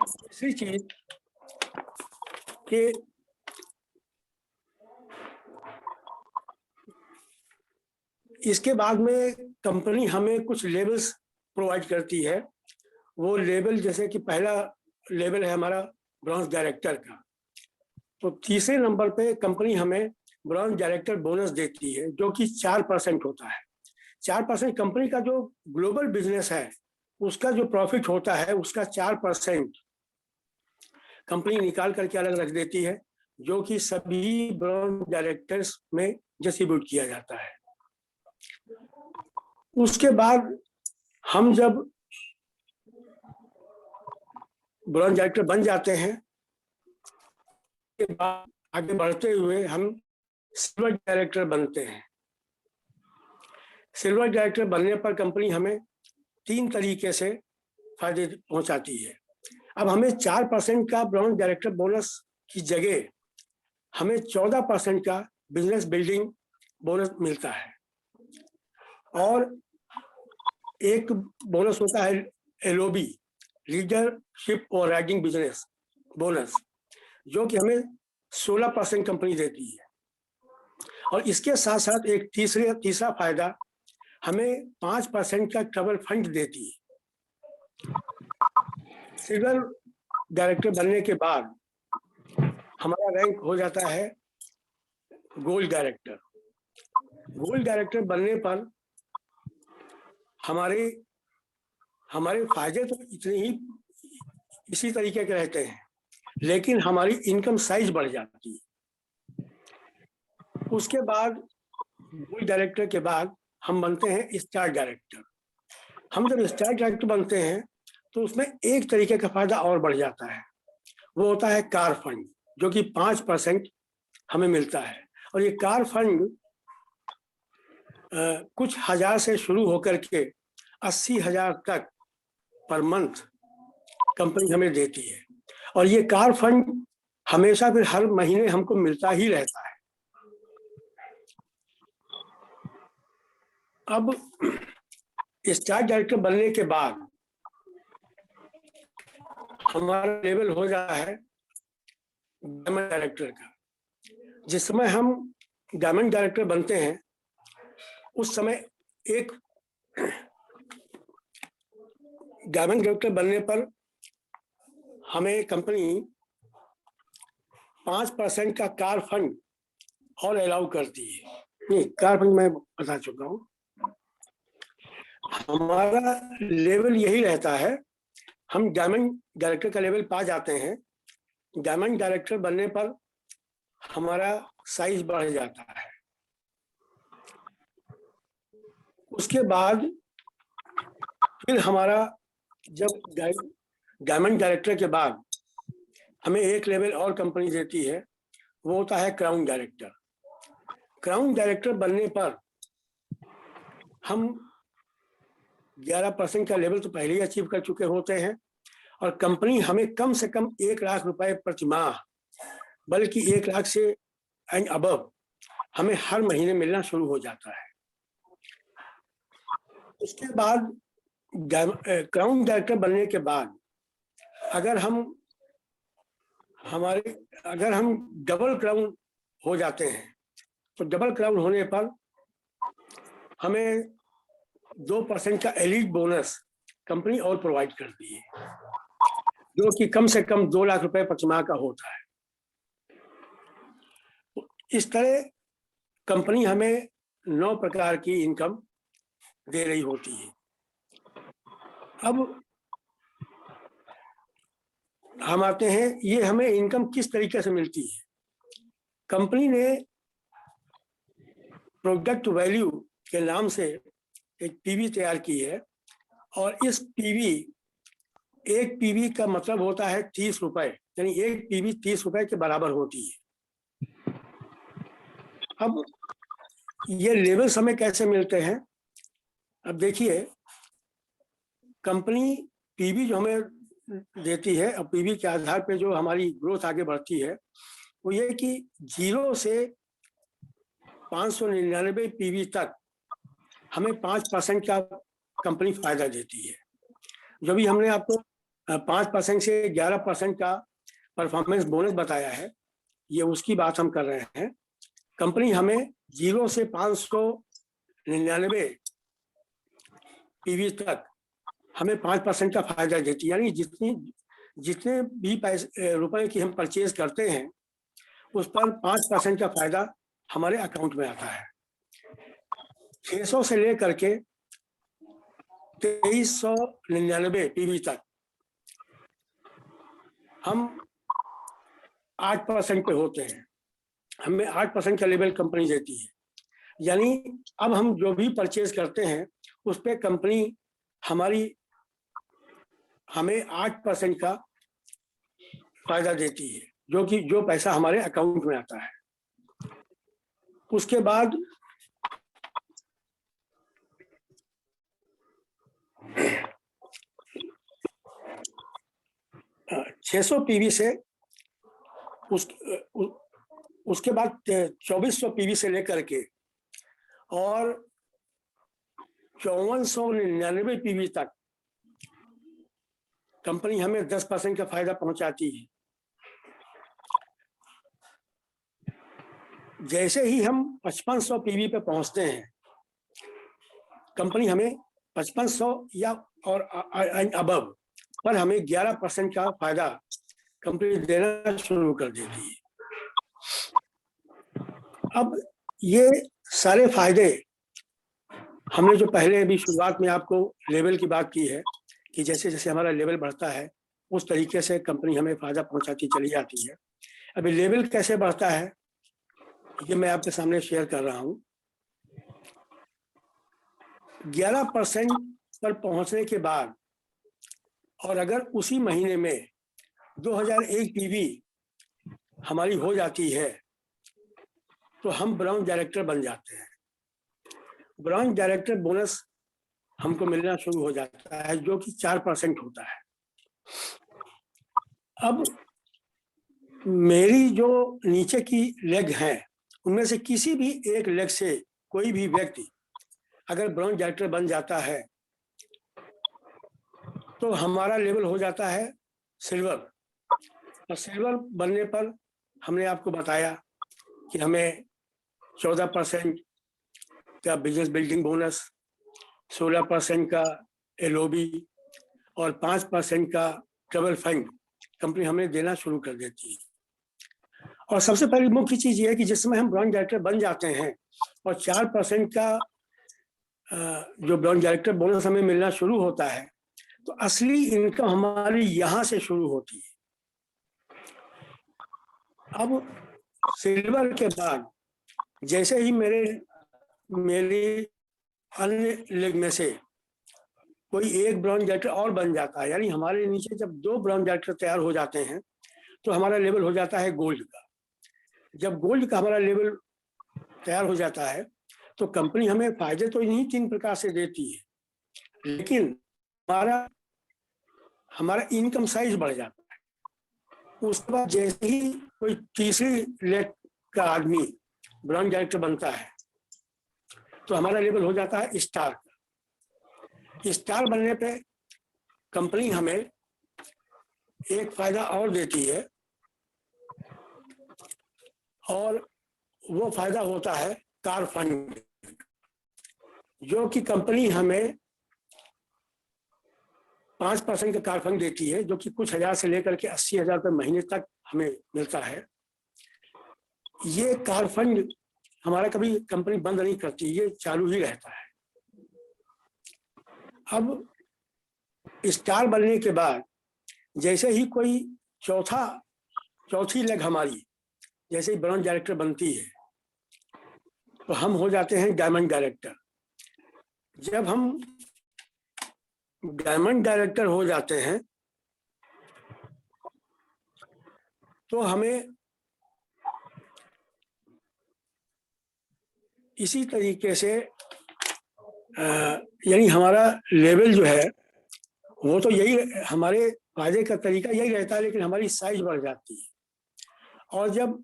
तीसरी चीज कि इसके बाद में कंपनी हमें कुछ लेवल्स प्रोवाइड करती है। वो लेवल जैसे कि पहला लेवल है हमारा ब्रॉन्ज डायरेक्टर का, तो तीसरे नंबर पे कंपनी हमें ब्रॉन्ज डायरेक्टर बोनस देती है, जो कि 4% होता है। 4% कंपनी का जो ग्लोबल बिजनेस है उसका जो प्रॉफिट होता है उसका 4% कंपनी निकाल करके अलग रख देती है, जो कि सभी ब्रॉन्ज डायरेक्टर्स में डिस्ट्रीब्यूट किया जाता है। उसके बाद हम जब ब्रॉन्ज डायरेक्टर बन जाते हैं, के बाद आगे बढ़ते हुए हम सिल्वर डायरेक्टर बनते हैं। सिल्वर डायरेक्टर बनने पर कंपनी हमें 3 तरीके से फायदे पहुंचाती है। अब हमें 4% का ब्रॉन्ज डायरेक्टर बोनस की जगह हमें 14% का बिजनेस बिल्डिंग बोनस मिलता है, और एक बोनस होता है LOB, लीडरशिप और राइडिंग बिजनेस बोनस, जो कि हमें 16% कंपनी देती है। और इसके साथ साथ एक तीसरा फायदा हमें 5% का ट्रैवल फंड देती है। सिल्वर डायरेक्टर बनने के बाद हमारा रैंक हो जाता है गोल्ड डायरेक्टर। गोल्ड डायरेक्टर बनने पर हमारे फायदे तो इतने ही इसी तरीके के रहते हैं, लेकिन हमारी इनकम साइज बढ़ जाती है। उसके बाद गोल्ड डायरेक्टर के बाद हम बनते हैं स्टार डायरेक्टर। हम जब स्टार डायरेक्टर बनते हैं तो उसमें एक तरीके का फायदा और बढ़ जाता है, वो होता है कार फंड, जो कि 5% हमें मिलता है। और ये कार फंड कुछ हजार से शुरू होकर के 80,000 तक पर मंथ कंपनी हमें देती है। और ये कार फंड हमेशा फिर हर महीने हमको मिलता ही रहता है। अब स्टार डायरेक्टर बनने के बाद हमारा लेवल हो जाता है डायमंड डायरेक्टर का। जिस समय हम डायमंड डायरेक्टर बनते हैं उस समय एक डायमंड डायरेक्टर बनने पर हमें कंपनी 5% का कार फंड और अलाउ करती है। नहीं, कार फंड मैं बता चुका हूँ। हमारा लेवल यही रहता है, हम डायमंड डायरेक्टर का लेवल पा जाते हैं। डायमंड डायरेक्टर बनने पर हमारा साइज बढ़ जाता है। उसके बाद फिर हमारा जब डायमंड डायरेक्टर के बाद हमें एक लेवल और कंपनी देती है, वो होता है क्राउन डायरेक्टर। क्राउन डायरेक्टर बनने पर हम 11% का लेवल तो पहले ही अचीव कर चुके होते हैं और कंपनी हमें कम से कम 1 लाख रुपए प्रति माह, बल्कि 1 लाख से एंड अबव हमें हर महीने मिलना शुरू हो जाता है। उसके बाद क्राउन डायरेक्टर बनने के बाद अगर हम डबल क्राउन हो जाते हैं तो डबल क्राउन होने पर हमें 2% का एलीट बोनस कंपनी और प्रोवाइड करती है, जो कि कम से कम 2 लाख रुपए प्रति माह का होता है। इस तरह कंपनी हमें 9 प्रकार की इनकम दे रही होती है। अब हम आते हैं, ये हमें इनकम किस तरीके से मिलती है। कंपनी ने प्रोडक्ट वैल्यू के नाम से एक पीवी तैयार की है और इस एक पीवी का मतलब होता है 30 रुपए, यानी एक पीवी 30 रुपए के बराबर होती है। अब ये लेवल्स हमें कैसे मिलते हैं। अब देखिए, कंपनी पीवी जो हमें देती है और पीवी के आधार पे जो हमारी ग्रोथ आगे बढ़ती है वो ये कि 0 से 599 पीवी तक हमें 5% का कंपनी फायदा देती है। जो भी हमने आपको 5% से 11% का परफॉर्मेंस बोनस बताया है, ये उसकी बात हम कर रहे हैं। कंपनी हमें 0 से 599 पीवी तक हमें 5% का फायदा देती है, यानी जितने भी रुपए की हम परचेज करते हैं उस पर 5% का फायदा हमारे अकाउंट में आता है। 600 से लेकर के 2399 पीवी तक हम 8% पे होते हैं। हमें 8% का लेवल कंपनी देती है, यानी अब हम जो भी परचेज करते हैं उस पे कंपनी हमें 8% का फायदा देती है, जो पैसा हमारे अकाउंट में आता है। उसके बाद अ, 600 पीवी से उसके बाद 2400 पीवी से लेकर के और 5499 पीवी तक कंपनी हमें 10% का फायदा पहुंचाती है। जैसे ही हम 5500 पीवी पे पहुंचते हैं, कंपनी हमें 5500 या और अबव पर हमें 11% का फायदा कंपनी देना शुरू कर देती है। अब ये सारे फायदे हमने जो पहले अभी शुरुआत में आपको लेवल की बात की है कि जैसे जैसे हमारा लेवल बढ़ता है उस तरीके से कंपनी हमें फायदा पहुंचाती चली जाती है। अभी लेवल कैसे बढ़ता है ये मैं आपके सामने शेयर कर रहा हूं। 11% पर पहुंचने के बाद और अगर उसी महीने में 2001 पीवी हमारी हो जाती है तो हम ब्राउन डायरेक्टर बन जाते हैं। ब्राउन डायरेक्टर बोनस हमको मिलना शुरू हो जाता है जो कि 4% होता है। अब मेरी जो नीचे की लेग है उनमें से किसी भी एक लेग से कोई भी व्यक्ति अगर ब्राउन डायरेक्टर बन जाता है तो हमारा लेवल हो जाता है सिल्वर। और सिल्वर बनने पर हमने आपको बताया कि हमें 14% का बिजनेस बिल्डिंग बोनस, 16% का एलओबी और 5% का ट्रैवल फंड कंपनी हमें देना शुरू कर देती है। और सबसे पहली मुख्य चीज ये है कि जिस समय हम ब्राउन डायरेक्टर बन जाते हैं और 4% का जो ब्राउन डायरेक्टर बोनस हमें मिलना शुरू होता है तो असली इनकम हमारी यहाँ से शुरू होती है। अब सिल्वर के बाद जैसे ही मेरी अन्य लेग में से कोई एक ब्राउन डायरेक्टर और बन जाता है, यानी हमारे नीचे जब 2 ब्राउन डायरेक्टर तैयार हो जाते हैं तो हमारा लेवल हो जाता है गोल्ड का। जब गोल्ड का हमारा लेवल तैयार हो जाता है तो कंपनी हमें फायदे तो इन्हीं 3 प्रकार से देती है, लेकिन हमारा इनकम साइज बढ़ जाता है। उसके बाद जैसे ही कोई तीसरी लेग का आदमी ब्राउन डायरेक्टर बनता है तो हमारा लेवल हो जाता है स्टार का। स्टार बनने पे कंपनी हमें एक फायदा और देती है और वो फायदा होता है कार फंड, जो कि कंपनी हमें 5% का कार फंड देती है, जो कि कुछ हजार से लेकर के 80,000 रुपये महीने तक हमें मिलता है। ये कार फंड हमारा कभी कंपनी बंद नहीं करती, ये चालू ही रहता है। अब स्टार बनने के बाद जैसे ही कोई चौथी लेग हमारी जैसे ही ब्राउन डायरेक्टर बनती है तो हम हो जाते हैं डायमंड डायरेक्टर। जब हम डायमंड डायरेक्टर हो जाते हैं तो हमें इसी तरीके से यानी हमारा लेवल जो है वो तो यही हमारे फायदे का तरीका यही रहता है, लेकिन हमारी साइज बढ़ जाती है। और जब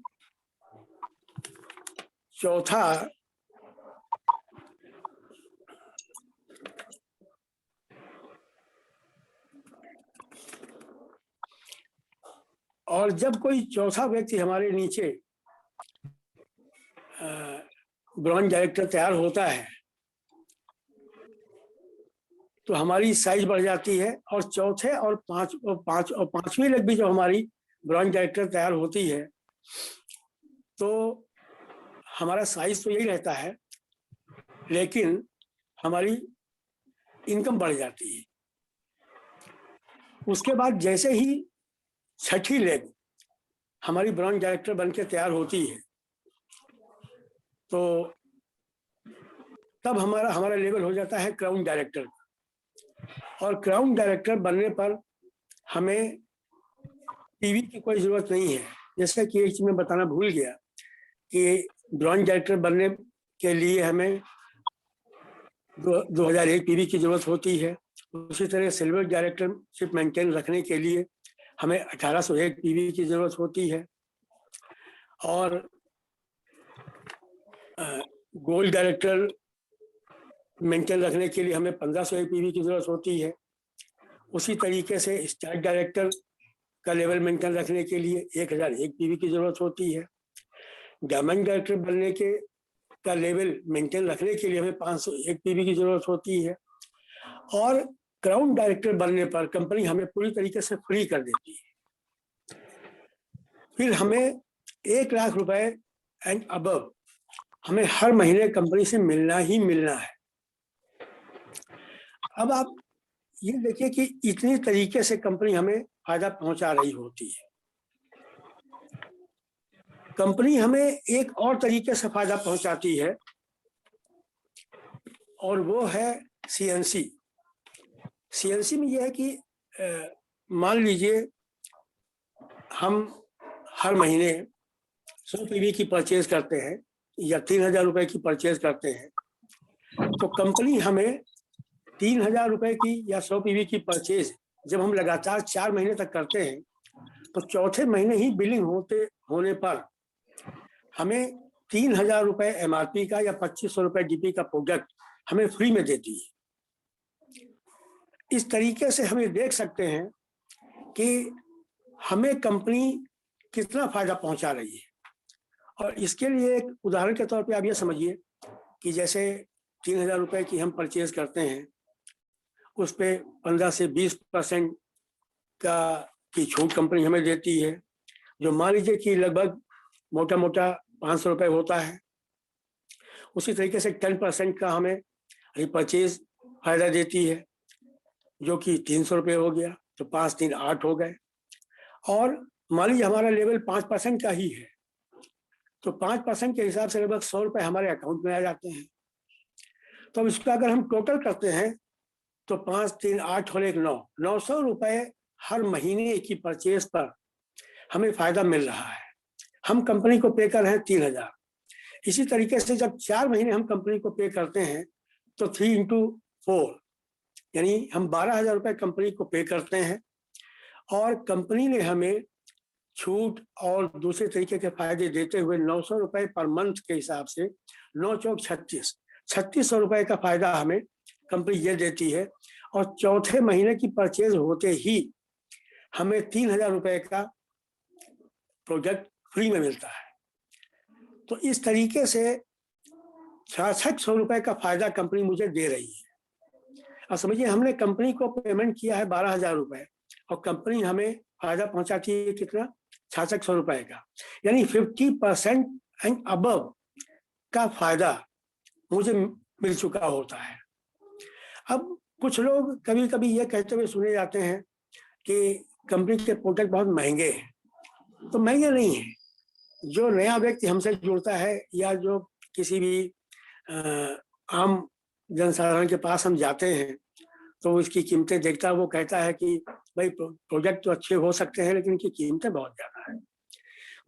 जब कोई चौथा व्यक्ति हमारे नीचे ब्राउन डायरेक्टर तैयार होता है तो हमारी साइज बढ़ जाती है। और चौथे और पांचवी लेग भी जब हमारी ब्राउन डायरेक्टर तैयार होती है तो हमारा साइज तो यही रहता है, लेकिन हमारी इनकम बढ़ जाती है। उसके बाद जैसे ही छठी लेग हमारी ब्राउन डायरेक्टर बनके तैयार होती है तो तब हमारा लेवल हो जाता है क्राउन डायरेक्टर। और क्राउन डायरेक्टर बनने पर हमें पीवी की कोई जरूरत नहीं है। जैसे कि एक चीज मैं बताना भूल गया कि ब्राउन डायरेक्टर बनने के लिए हमें 2001 पीवी की जरूरत होती है। उसी तरह सिल्वर डायरेक्टरशिप मेंटेन रखने के लिए हमें 1801 पीवी की जरूरत होती है। और गोल्ड डायरेक्टर मेंटेन रखने के लिए हमें 1501 पीवी की जरूरत होती है। उसी तरीके से स्टाफ डायरेक्टर का लेवल मेंटेन रखने के लिए 1001 पीवी की जरूरत होती है। डायमंड डायरेक्टर बनने के का लेवल मेंटेन रखने के लिए हमें 501 पीवी की जरूरत होती है। और क्राउन डायरेक्टर बनने पर कंपनी हमें पूरी तरीके से फ्री कर देती है। फिर हमें 1 लाख रुपए एंड अबव हमें हर महीने कंपनी से मिलना ही मिलना है। अब आप ये देखिए कि इतनी तरीके से कंपनी हमें फायदा पहुंचा रही होती है। कंपनी हमें एक और तरीके से फायदा पहुंचाती है और वो है सीएनसी। सीएनसी में यह है कि मान लीजिए हम हर महीने 100 पीवी की परचेज करते हैं या 3000 रुपए की परचेज करते हैं, तो कंपनी हमें 3000 रुपए की या 100 पीवी की परचेज जब हम लगातार 4 महीने तक करते हैं, तो चौथे महीने ही बिलिंग होने पर हमें 3000 रुपए एमआरपी का या 2500 रुपए डीपी का प्रोडक्ट हमें फ्री में देती है। इस तरीके से हम ये देख सकते हैं कि हमें कंपनी कितना फायदा पहुंचा रही है। और इसके लिए एक उदाहरण के तौर पे आप ये समझिए कि जैसे 3000 रुपए की हम परचेज करते हैं, उस पे 15 से 20% की छूट कंपनी हमें देती है, जो मान लीजिए कि लगभग मोटा मोटा 500 रुपए होता है। उसी तरीके से 10% का हमें रिपर्चेज फायदा देती है, जो कि 300 रुपये हो गया, तो 5 3 8 हो गए। और मान लीजिए हमारा लेवल 5% का ही है, तो 5% के हिसाब से लगभग 100 रुपये हमारे अकाउंट में आ जाते हैं। तो अब इसका अगर हम टोटल करते हैं तो 5 3 8 और 1 9 900 रुपये हर महीने की परचेज पर हमें फायदा मिल रहा है। हम कंपनी को पे कर रहे हैं 3000। इसी तरीके से जब 4 महीने हम कंपनी को पे करते हैं तो 3 × 4 यानी हम 12000 रुपये कंपनी को पे करते हैं, और कंपनी ने हमें छूट और दूसरे तरीके के फायदे देते हुए 900 रुपये पर मंथ के हिसाब से 9 चौक 3600 रुपये का फायदा हमें कंपनी ये देती है। और चौथे महीने की परचेज होते ही हमें 3000 रुपये का प्रोडक्ट फ्री में मिलता है। तो इस तरीके से 6600 रुपये का फायदा कंपनी मुझे दे रही है। अब समझिए हमने कंपनी को पेमेंट किया है 12000 रुपये और कंपनी हमें फायदा पहुंचाती है कितना, 6600 रुपये का, यानी 50% एंड अबव का फायदा मुझे मिल चुका होता है। अब कुछ लोग कभी कभी ये कहते हुए सुने जाते हैं कि कंपनी के प्रोडक्ट बहुत महंगे हैं। तो महंगे नहीं है। जो नया व्यक्ति हमसे जुड़ता है या जो किसी भी आम जनसाधारण के पास हम जाते हैं तो उसकी कीमतें देखता है, वो कहता है कि भाई प्रोडक्ट तो अच्छे हो सकते हैं लेकिन इनकी कीमतें बहुत ज़्यादा है।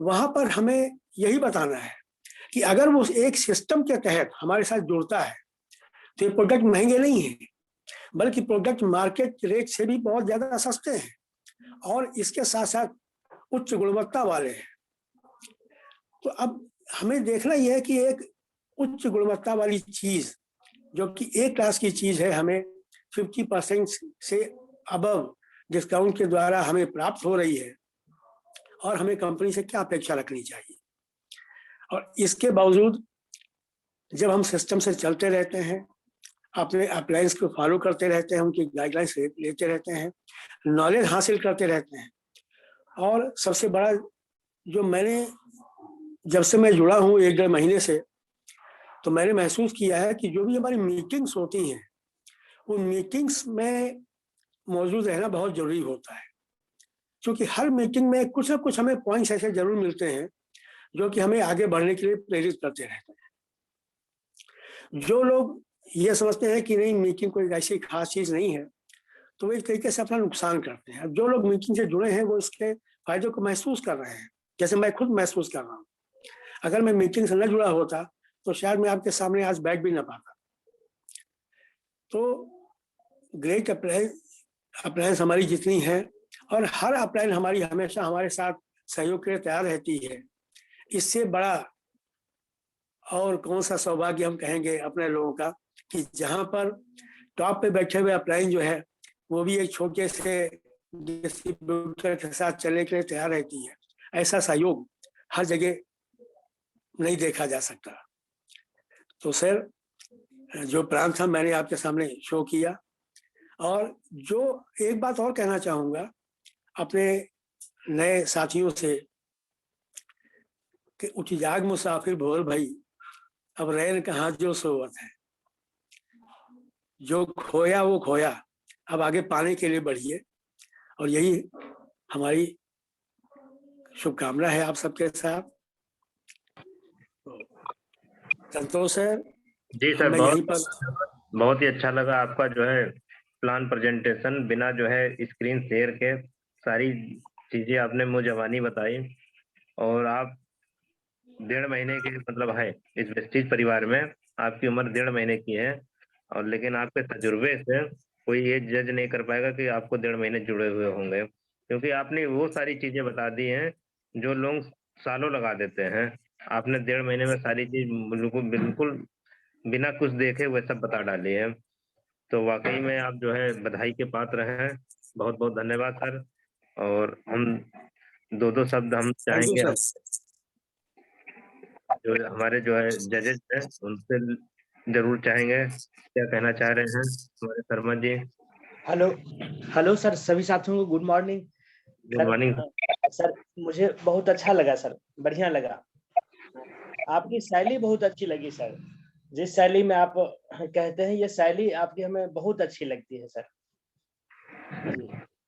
वहाँ पर हमें यही बताना है कि अगर वो एक सिस्टम के तहत हमारे साथ जुड़ता है तो ये प्रोडक्ट महंगे नहीं हैं, बल्कि प्रोडक्ट मार्केट रेट से भी बहुत ज़्यादा सस्ते हैं और इसके साथ साथ उच्च गुणवत्ता वाले हैं। तो अब हमें देखना यह है कि एक उच्च गुणवत्ता वाली चीज़ जो कि ए क्लास की चीज़ है, हमें 50% से अबव डिस्काउंट के द्वारा हमें प्राप्त हो रही है, और हमें कंपनी से क्या अपेक्षा रखनी चाहिए। और इसके बावजूद जब हम सिस्टम से चलते रहते हैं, अपने अप्लायंस को फॉलो करते रहते हैं, उनकी गाइडलाइंस लेते रहते हैं, नॉलेज हासिल करते रहते हैं, और सबसे बड़ा जो मैंने जब से मैं जुड़ा हूँ 1-1.5 महीने से, तो मैंने महसूस किया है कि जो भी हमारी मीटिंग्स होती हैं उन मीटिंग्स में मौजूद रहना बहुत जरूरी होता है, क्योंकि हर मीटिंग में कुछ ना कुछ हमें पॉइंट्स ऐसे जरूर मिलते हैं जो कि हमें आगे बढ़ने के लिए प्रेरित करते रहते हैं। जो लोग ये समझते हैं कि नहीं मीटिंग कोई ऐसी खास चीज़ नहीं है, तो वो एक तरीके से अपना नुकसान करते हैं। जो लोग मीटिंग से जुड़े हैं वो इसके फायदों को महसूस कर रहे हैं, जैसे मैं खुद महसूस कर रहा हूँ। अगर मैं मीटिंग से न जुड़ा होता तो शायद मैं आपके सामने आज बैठ भी ना पाता। तो ग्रेट अप्लायंस हमारी जितनी है, और हर अप्लायंस हमारी हमेशा हमारे साथ सहयोग के लिए तैयार रहती है, इससे बड़ा और कौन सा सौभाग्य हम कहेंगे अपने लोगों का कि जहाँ पर टॉप पे बैठे हुए अप्लायंस जो है वो भी एक छोटे से डिस्ट्रीब्यूटर के साथ चलने के लिए तैयार रहती है। ऐसा सहयोग हर जगह नहीं देखा जा सकता। तो सर, जो प्लान था मैंने आपके सामने शो किया। और जो एक बात और कहना चाहूँगा अपने नए साथियों से कि उठ जाग मुसाफिर भोर भई, अब रैन कहाँ जो सोवत है। जो खोया वो खोया, अब आगे पाने के लिए बढ़िए। और यही हमारी शुभकामना है आप सबके साथ। संतोष है। जी सर, मैं यहीं पर बहुत ही अच्छा लगा आपका जो है प्लान प्रेजेंटेशन, बिना जो है स्क्रीन शेयर के सारी चीजें आपने मुझे बताई। और आप 1.5 महीने के मतलब है इस वेस्टीज परिवार में, आपकी उम्र 1.5 महीने की है, और लेकिन आपके तजुर्बे से कोई ये जज नहीं कर पाएगा कि आपको 1.5 महीने जुड़े हुए होंगे, क्योंकि आपने वो सारी चीजें बता दी हैं जो लोग सालों लगा देते हैं। आपने 1.5 महीने में सारी चीज बिल्कुल बिना कुछ देखे वह सब बता डाली है। तो वाकई में आप जो है बधाई के पात्र हैं। बहुत बहुत धन्यवाद सर। और हम दो शब्द हम चाहेंगे, हम जो हमारे जो है जजेस हैं उनसे जरूर चाहेंगे, क्या कहना चाह रहे हैं हमारे शर्मा जी? हेलो सर, सभी साथियों को good morning. Good morning sir, मुझे बहुत अच्छा लगा सर, बढ़िया लगा। आपकी शैली बहुत अच्छी लगी सर। जिस शैली में आप कहते हैं, ये शैली आपकी हमें बहुत अच्छी लगती है सर।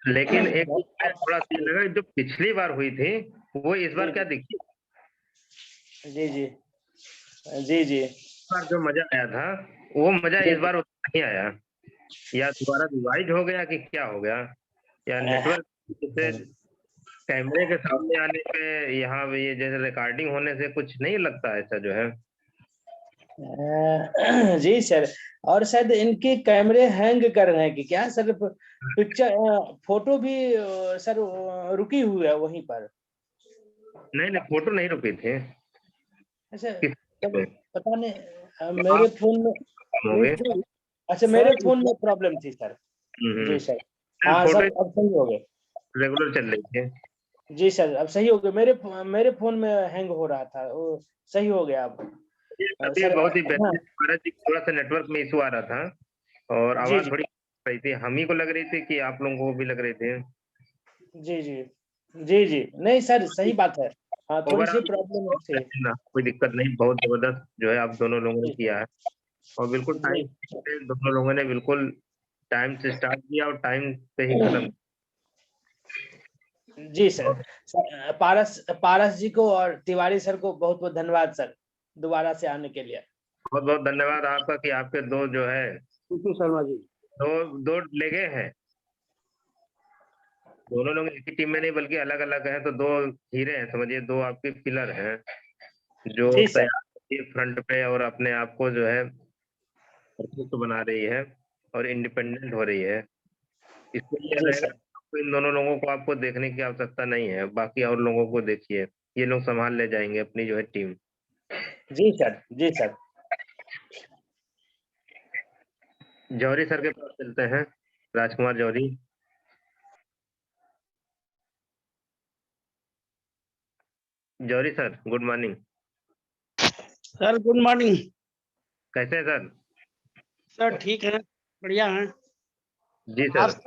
लेकिन एक थोड़ा सा लगा, जो पिछली बार हुई थी वो इस बार क्या दिखी? जी जी जी जी। इस बार जो मजा आया था वो मजा इस बार उतना नहीं आया। या दोबारा डिवाइड हो गया कि क्या हो गया, या नेटवर्क से कैमरे के सामने आने पे यहाँ ये जैसे रिकॉर्डिंग होने से कुछ नहीं लगता ऐसा जो है? जी सर, और शायद इनके कैमरे हैंग कर रहे हैं कि क्या सर? पिक्चर फोटो भी सर रुकी हुई है वहीं पर। नहीं, फोटो नहीं रुकी थी। अच्छा, पे? पता नहीं मेरे फोन में। अच्छा, मेरे फोन में प्रॉब्लम थी सर। जी सर। हाँ सर, अब सही हो गए, रेगुलर चल रही थी। जी सर, अब सही हो गया। मेरे फोन में हैंग हो रहा था, वो सही हो गया अब अभी बहुत ही बेहतर। थोड़ा सा नेटवर्क में इशू आ रहा था और आवाज थोड़ी रही थी, हम ही को लग रही थी कि आप लोगों को भी लग रही थी। जी जी जी जी। नहीं सर, सही बात है। हाँ, थोड़ी सी प्रॉब्लम थी। कोई दिक्कत नहीं, बहुत जबरदस्त जो है आप दोनों लोगों ने किया है, और बिल्कुल टाइम से दोनों लोगों ने बिल्कुल टाइम से स्टार्ट किया और टाइम पे ही खत्म। जी सर, पारस जी को और तिवारी सर को बहुत बहुत धन्यवाद सर, दोबारा से आने के लिए। बहुत बहुत धन्यवाद आपका कि आपके दो जो है शर्मा जी दो लेगे हैं। दोनों लोग एक ही टीम में नहीं बल्कि अलग अलग हैं, तो दो हीरे हैं समझिए, दो आपके पिलर हैं जो तैयार फ्रंट पे और अपने आप को जो है परफेक्ट बना रही है और इंडिपेंडेंट हो रही है। इसलिए इन दोनों लोगों को आपको देखने की आवश्यकता नहीं है, बाकी और लोगों को देखिए, ये लोग संभाल ले जाएंगे अपनी जो है टीम। जी सर, जी सर। जौहरी सर के पास चलते हैं, Rajkumar Johari. Johari sir, good morning. Sir good morning. कैसे हैं सर? सर ठीक है, बढ़िया है। जी सर।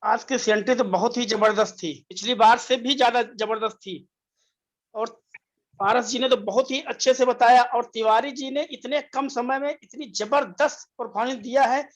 आज की सेंट्री तो बहुत ही जबरदस्त थी, पिछली बार से भी ज्यादा जबरदस्त थी। और पारस जी ने तो बहुत ही अच्छे से बताया, और तिवारी जी ने इतने कम समय में इतनी जबरदस्त परफॉर्मेंस दिया है,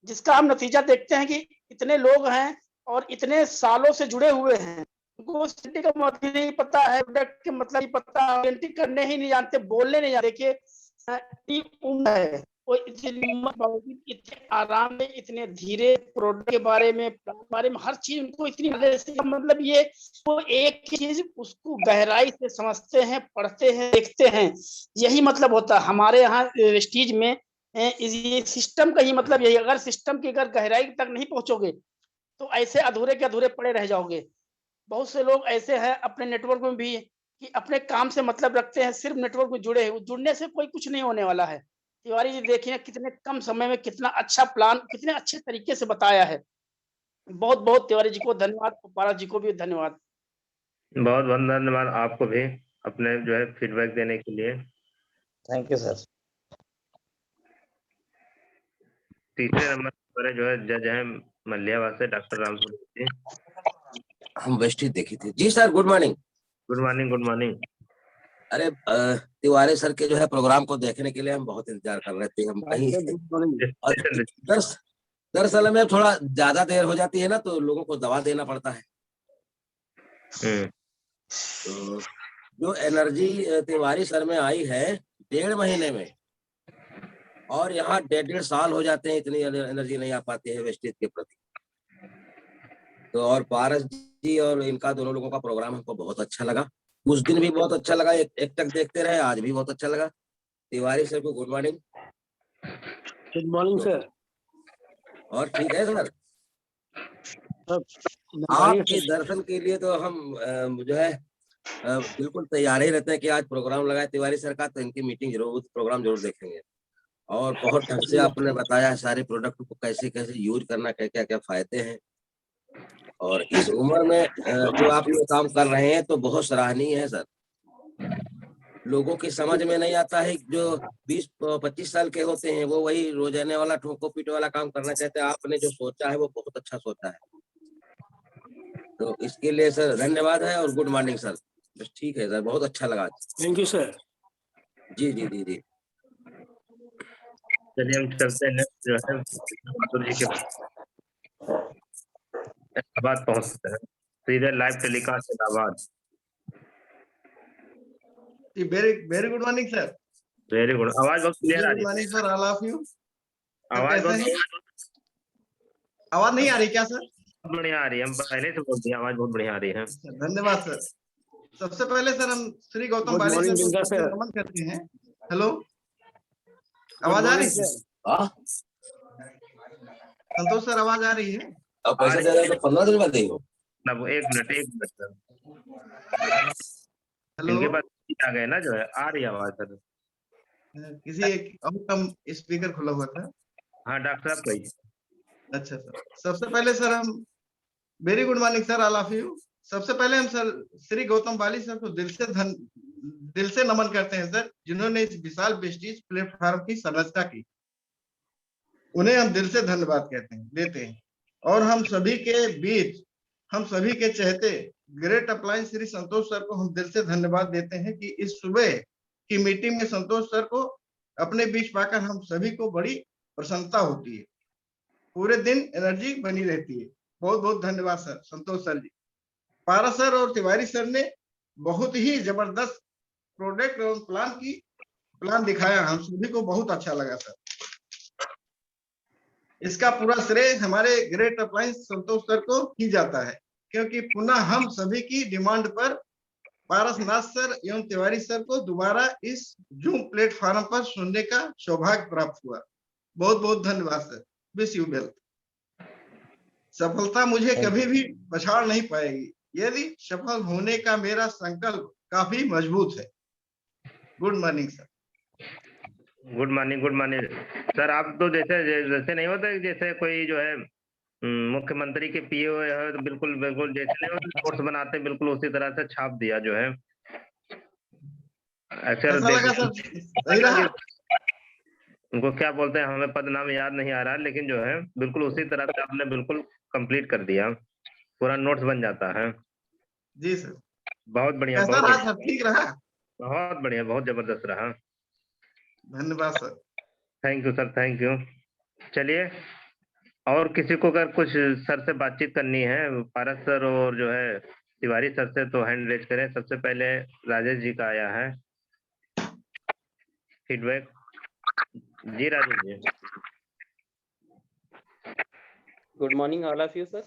जिसका हम नतीजा देखते हैं कि इतने लोग हैं और इतने सालों से जुड़े हुए हैं, उनको सेंट्री का मतलब नहीं पता है, प्रोडक्ट के मतलब नहीं पता, सेंट्री करने ही नहीं जानते, बोलने नहीं जानते। देखिए उम्र है, वो इतने आराम में, इतने धीरे प्रोडक्ट के बारे में हर चीज उनको इतनी मतलब ये वो एक चीज उसको गहराई से समझते हैं, पढ़ते हैं, देखते हैं। यही मतलब होता है हमारे यहाँ वेस्टीज में। ये सिस्टम का ही मतलब यही, अगर सिस्टम की अगर गहराई तक नहीं पहुंचोगे तो ऐसे अधूरे के अधूरे पड़े रह जाओगे। बहुत से लोग ऐसे हैं अपने नेटवर्क में भी कि अपने काम से मतलब रखते हैं, सिर्फ नेटवर्क में जुड़ने से कोई कुछ नहीं होने वाला है। तिवारी जी देखिए कितने कम समय में कितना अच्छा प्लान, कितने अच्छे तरीके से बताया है। बहुत बहुत तिवारी जी को धन्यवाद, पारस जी को भी धन्यवाद। बहुत बहुत धन्यवाद आपको भी अपने जो है फीडबैक देने के लिए। Thank you sir. तीसरे नंबर पर जो है जज है मलियावाद से डॉक्टर राम स्वरूप जी। हम वेस्टिज देखी थी जी sir. Good morning. Good morning, good morning. अरे तिवारी सर के जो है प्रोग्राम को देखने के लिए हम बहुत इंतजार कर रहे थे। हम कहीं और दरअसल में थोड़ा ज्यादा देर हो जाती है ना तो लोगों को दवा देना पड़ता है। तो जो एनर्जी तिवारी सर में आई है 1.5 महीने में, और यहाँ 1.5 साल हो जाते हैं, इतनी एनर्जी नहीं आ पाती है वेस्टेज के प्रति। तो और पारस जी और इनका दोनों लोगों का प्रोग्राम हमको बहुत अच्छा लगा। उस दिन भी बहुत अच्छा लगा, एक तक देखते रहे, आज भी बहुत अच्छा लगा। तिवारी सर को good morning. Good morning sir. और ठीक है सर, आपके दर्शन के लिए तो हम जो है बिल्कुल तैयार ही रहते हैं कि आज प्रोग्राम लगाए तिवारी सर का, तो इनकी मीटिंग जरूर, प्रोग्राम जरूर देखेंगे। और बहुत ढंग से आपने बताया है सारे प्रोडक्ट को कैसे कैसे यूज करना, क्या क्या क्या फायदे हैं। और इस उम्र में जो आप ये काम कर रहे हैं तो बहुत सराहनीय है सर। लोगों की समझ में नहीं आता है, जो 20-25 साल के होते हैं वो वही रोजाने वाला ठोको पीटो वाला काम करना चाहते हैं। आपने जो सोचा है वो बहुत अच्छा सोचा है, तो इसके लिए सर धन्यवाद है। और गुड मॉर्निंग सर। बस ठीक है सर, बहुत अच्छा लगा। Thank you sir. जी जी जी जी। चलिए हम चलते हैं जो है माधुर जी के बात पहुंचते हैं सीधे live telecast Allahabad. Very good morning sir. Very good. आवाज बहुत क्लियर आ रही है। Good morning sir, all of you. आवाज आवाज नहीं आ रही क्या सर? बढ़िया आ रही है, हम पहले से बोल दिए आवाज बहुत बढ़िया आ रही है। धन्यवाद सर। सबसे पहले सर हम श्री गौतम बाली सर को नमन करते हैं। हेलो, आवाज आ रही है? संतोष सर आवाज आ रही है? अब पैसे दे रहे तो 15 दिन बाद देंगे ना। वो एक मिनट सर। हेलो, इनके पास आ गए ना, जो है आ रही आवाज सर। किसी एक और कम स्पीकर खुला हुआ था। हाँ डॉक्टर साहब कहिए। अच्छा सर, सबसे पहले सर हम very good morning sir, all of you. सबसे पहले हम सर श्री गौतम बाली सर को दिल से नमन करते हैं सर, जिन्होंने इस विशाल वेस्टीज प्लेटफॉर्म की संरचना की। उन्हें हम दिल से धन्यवाद देते हैं। और हम सभी के बीच, हम सभी के चहेते great appliance Shri Santosh sir को हम दिल से धन्यवाद देते हैं कि इस सुबह की मीटिंग में संतोष सर को अपने बीच पाकर हम सभी को बड़ी प्रसन्नता होती है। पूरे दिन एनर्जी बनी रहती है। बहुत बहुत धन्यवाद सर, संतोष सर जी। पारस सर और तिवारी सर ने बहुत ही जबरदस्त प्रोडक्ट और प्लान दिखाया, हम सभी को बहुत अच्छा लगा सर। इसका पूरा श्रेय हमारे ग्रेट अप्लायंस संतोष सर को ही जाता है, क्योंकि पुनः हम सभी की डिमांड पर पारसनाथ सर एवं तिवारी सर को दोबारा इस जूम प्लेटफॉर्म पर सुनने का सौभाग्य प्राप्त हुआ। बहुत बहुत धन्यवाद सर। Wish you well. सफलता मुझे कभी भी पछाड़ नहीं पाएगी यदि सफल होने का मेरा संकल्प काफी मजबूत है। Good morning sir. Good morning, good morning sir. आप तो जैसे नहीं होता जैसे कोई जो है मुख्यमंत्री के पीए है, तो बिल्कुल बिल्कुल जैसे नहीं होता कोर्स बनाते बिल्कुल उसी तरह से छाप दिया जो है। अक्सर उनको क्या बोलते हैं, हमें पद नाम याद नहीं आ रहा, लेकिन जो है बिल्कुल उसी तरह से आपने बिल्कुल कंप्लीट कर दिया, पूरा नोट्स बन जाता है। जी सर, बहुत बढ़िया। कैसा रहा सर? ठीक रहा? बहुत बढ़िया, बहुत जबरदस्त रहा। धन्यवाद sir. Thank you sir, thank you. चलिए, और किसी को अगर कुछ सर से बातचीत करनी है, पारस सर और जो है तिवारी सर से, तो हैंड रेज करें। सबसे पहले राजेश जी का आया है फीडबैक। जी Rajesh ji. Good morning all of you sir.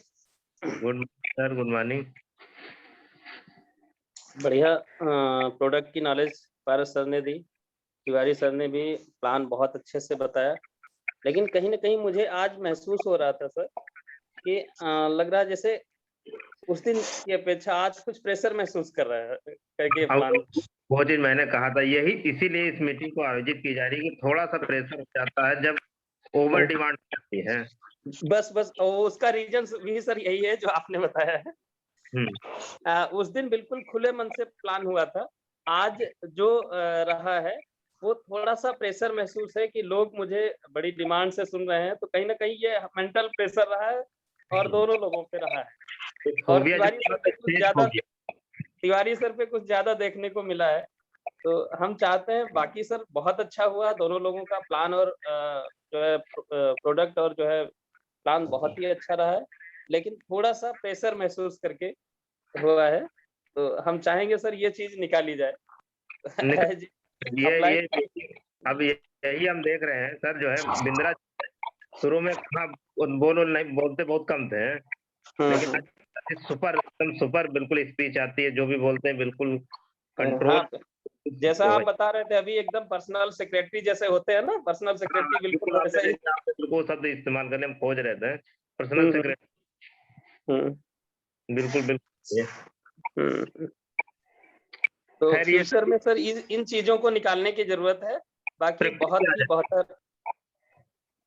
Good sir, good morning. बढ़िया प्रोडक्ट की नॉलेज पारस सर ने दी, तिवारी सर ने भी प्लान बहुत अच्छे से बताया। लेकिन कहीं ना कहीं मुझे आज महसूस हो रहा था सर कि लग रहा जैसे उस दिन की अपेक्षा आज कुछ प्रेशर महसूस कर रहा है करके प्लान। वो चीज मैंने कहा था, यही इसीलिए इस मीटिंग को आयोजित की जा रही है कि थोड़ा सा प्रेशर हो जाता है जब ओवर डिमांड करती है। बस उसका रीजन भी सर यही है जो आपने बताया है। उस दिन बिल्कुल खुले मन से प्लान हुआ था। आज जो रहा है वो थोड़ा-सा प्रेशर महसूस है कि लोग मुझे बड़ी डिमांड से सुन रहे हैं, तो कहीं न कहीं ये मेंटल प्रेशर रहा है और दोनों लोगों पे रहा है। और तिवारी सर पे कुछ ज़्यादा देखने को मिला है। तो हम चाहते हैं, बाकी सर बहुत अच्छा हुआ, दोनों लोगों का प्लान और जो है प्रोडक्ट और जो है प्लान बहुत ही अच्छा रहा है, लेकिन थोड़ा-सा प्रेशर महसूस करके हुआ है। तो हम चाहेंगे सर ये चीज़ निकाली जाए। ये अब यही हम देख रहे हैं सर, जो है बिंद्रा शुरू में नहीं बोलते बहुत कम थे, लेकिन सुपर बिल्कुल स्पीच आती है, जो भी बोलते हैं बिल्कुल कंट्रोल। जैसा आप बता रहे थे अभी, एकदम पर्सनल सेक्रेटरी जैसे होते हैं ना, पर्सनल सेक्रेटरी बिल्कुल वैसे ही। वो शब्द इस्तेमाल करने में खोज रहे थे, पर्सनल सेक्रेटरी। बिल्कुल। तो फ्यूचर में सर इन चीजों को निकालने की जरूरत है। बाकी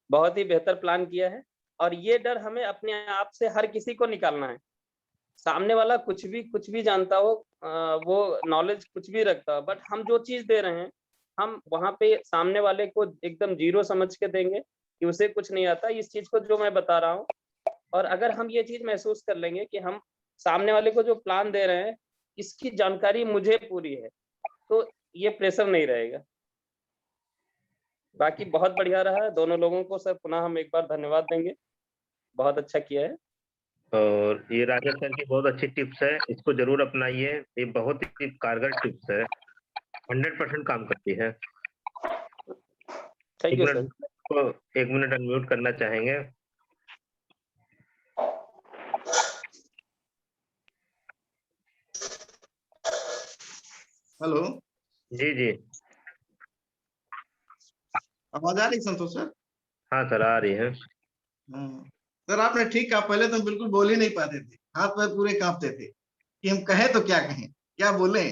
बहुत ही बेहतर प्लान किया है, और ये डर हमें अपने आप से हर किसी को निकालना है। सामने वाला कुछ भी जानता हो, वो नॉलेज कुछ भी रखता हो, बट हम जो चीज दे रहे हैं, हम वहां पे सामने वाले को एकदम जीरो समझ के देंगे कि उसे कुछ नहीं आता इस चीज को जो मैं बता रहा हूँ। और अगर हम ये चीज महसूस कर लेंगे कि हम सामने वाले को जो प्लान दे रहे हैं इसकी जानकारी मुझे पूरी है, तो ये प्रेशर नहीं रहेगा। बाकी बहुत बढ़िया रहा है। दोनों लोगों को सर पुनः हम एक बार धन्यवाद देंगे, बहुत अच्छा किया है। और ये राजेश सर की बहुत अच्छी टिप्स है, इसको जरूर अपनाइए, ये बहुत ही कारगर टिप्स है, 100% काम करती है। Thank you sir. तो 1 मिनट अनम्यूट करना चाहेंगे। हेलो जी आवाज आ रही संतोष सर? हाँ सर, आ रही है। सर आपने ठीक कहा, पहले तो हम बिल्कुल बोल ही नहीं पाते थे, हाथ पैर पूरे कांपते थे कि हम कहें तो क्या कहें, क्या बोले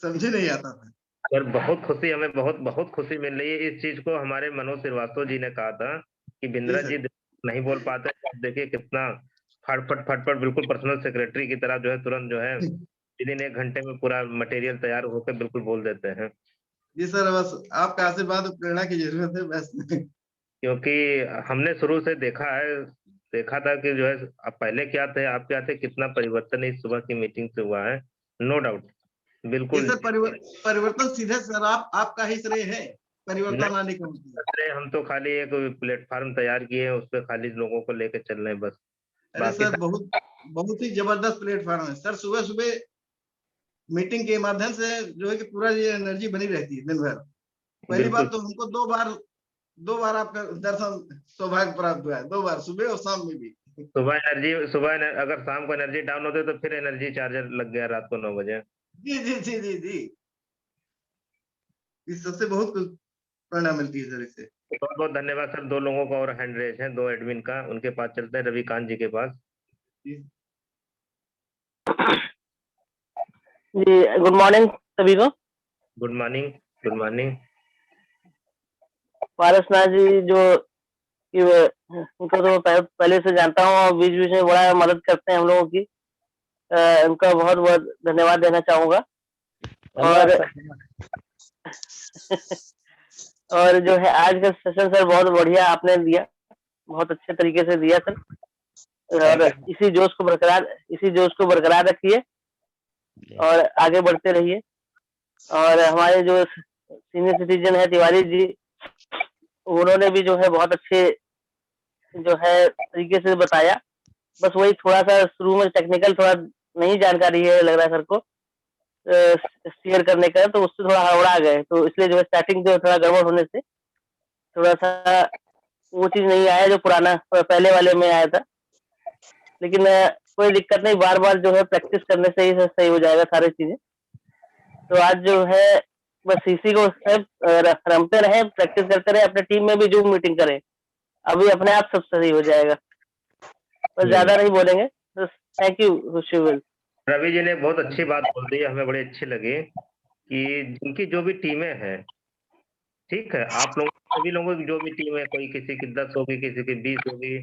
समझ नहीं आता था। सर बहुत खुशी, हमें बहुत खुशी मिल रही है इस चीज को। हमारे मनोज श्रीवास्तव जी ने कहा था कि बिंद्रा जी नहीं बोल पाते, देखिए कितना फटफट बिल्कुल पर्सनल सेक्रेटरी की तरह जो है तुरंत जो है विदिन 1 घंटे में पूरा मटेरियल तैयार होकर बिल्कुल बोल देते हैं। जी सर, बस आपका आशीर्वाद और प्रेरणा की जरूरत है बस। क्योंकि हमने शुरू से देखा था कि जो है अब पहले क्या थे, आप क्या थे, कितना परिवर्तन इस सुबह की मीटिंग से हुआ है, नो डाउट। बिल्कुल सर परिवर्तन सीधे सर आपका ही श्रेय है, परिवर्तन आने का। हम तो खाली एक प्लेटफॉर्म तैयार किए हैं, उस पर खाली लोगों को लेकर चल रहे हैं बस। अरे सर बहुत ही जबरदस्त प्लेटफॉर्म है सर। सुबह मीटिंग के माध्यम से जो है कि पूरा ये एनर्जी बनी रहती है दिन भर। पहली बात तो हमको दो बार आपका दर्शन सौभाग्य प्राप्त हुआ है, 2 बार, सुबह और शाम में भी। सुबह अगर शाम को एनर्जी डाउन होते तो फिर एनर्जी चार्जर लग गया रात को 9 बजे। जी इस सबसे बहुत कुछ प्रेरणा मिलती है सर इससे। बहुत धन्यवाद सर। 2 लोगों का और हैंड रेज है, 2 एडमिन का, उनके पास चलते हैं, रविकांत जी के पास। जी गुड मॉर्निंग सभी को। Good morning. पारसनाथ जी जो उनको तो पहले से जानता हूँ और बीच में बड़ा मदद करते हैं हम लोगों की, उनका बहुत बहुत धन्यवाद देना चाहूंगा। और जो है आज का सेशन सर बहुत बढ़िया आपने दिया, बहुत अच्छे तरीके से दिया सर, और इसी जोश को बरकरार रखिए और आगे बढ़ते रहिए। और हमारे जो सीनियर सिटीजन है तिवारी जी, उन्होंने भी जो है बहुत अच्छे जो है तरीके से बताया। बस वही थोड़ा सा शुरू में टेक्निकल थोड़ा नहीं जानकारी है लग रहा है सर को शेयर करने का, तो उससे थोड़ा हड़बड़ा गए, तो इसलिए जो है स्टार्टिंग जो थोड़ा गड़बड़ होने से थोड़ा सा वो चीज नहीं आया जो पुराना पहले वाले में आया था। लेकिन कोई दिक्कत नहीं, बार बार जो है प्रैक्टिस करने से ही सही हो जाएगा सारी चीजें। तो आज जो है बस इसी को रमते रहे, प्रैक्टिस करते रहे, अपने टीम में भी जूम मीटिंग करें, अभी अपने आप सब सही हो जाएगा। बस ज्यादा नहीं बोलेंगे। Thank you. रवि जी ने बहुत अच्छी बात बोल दी, हमें बड़ी अच्छी लगी कि जिनकी जो भी टीमें हैं, ठीक है, आप लोग सभी लोगों की जो भी टीम है, कोई किसी की 10 होगी, किसी की 20 होगी,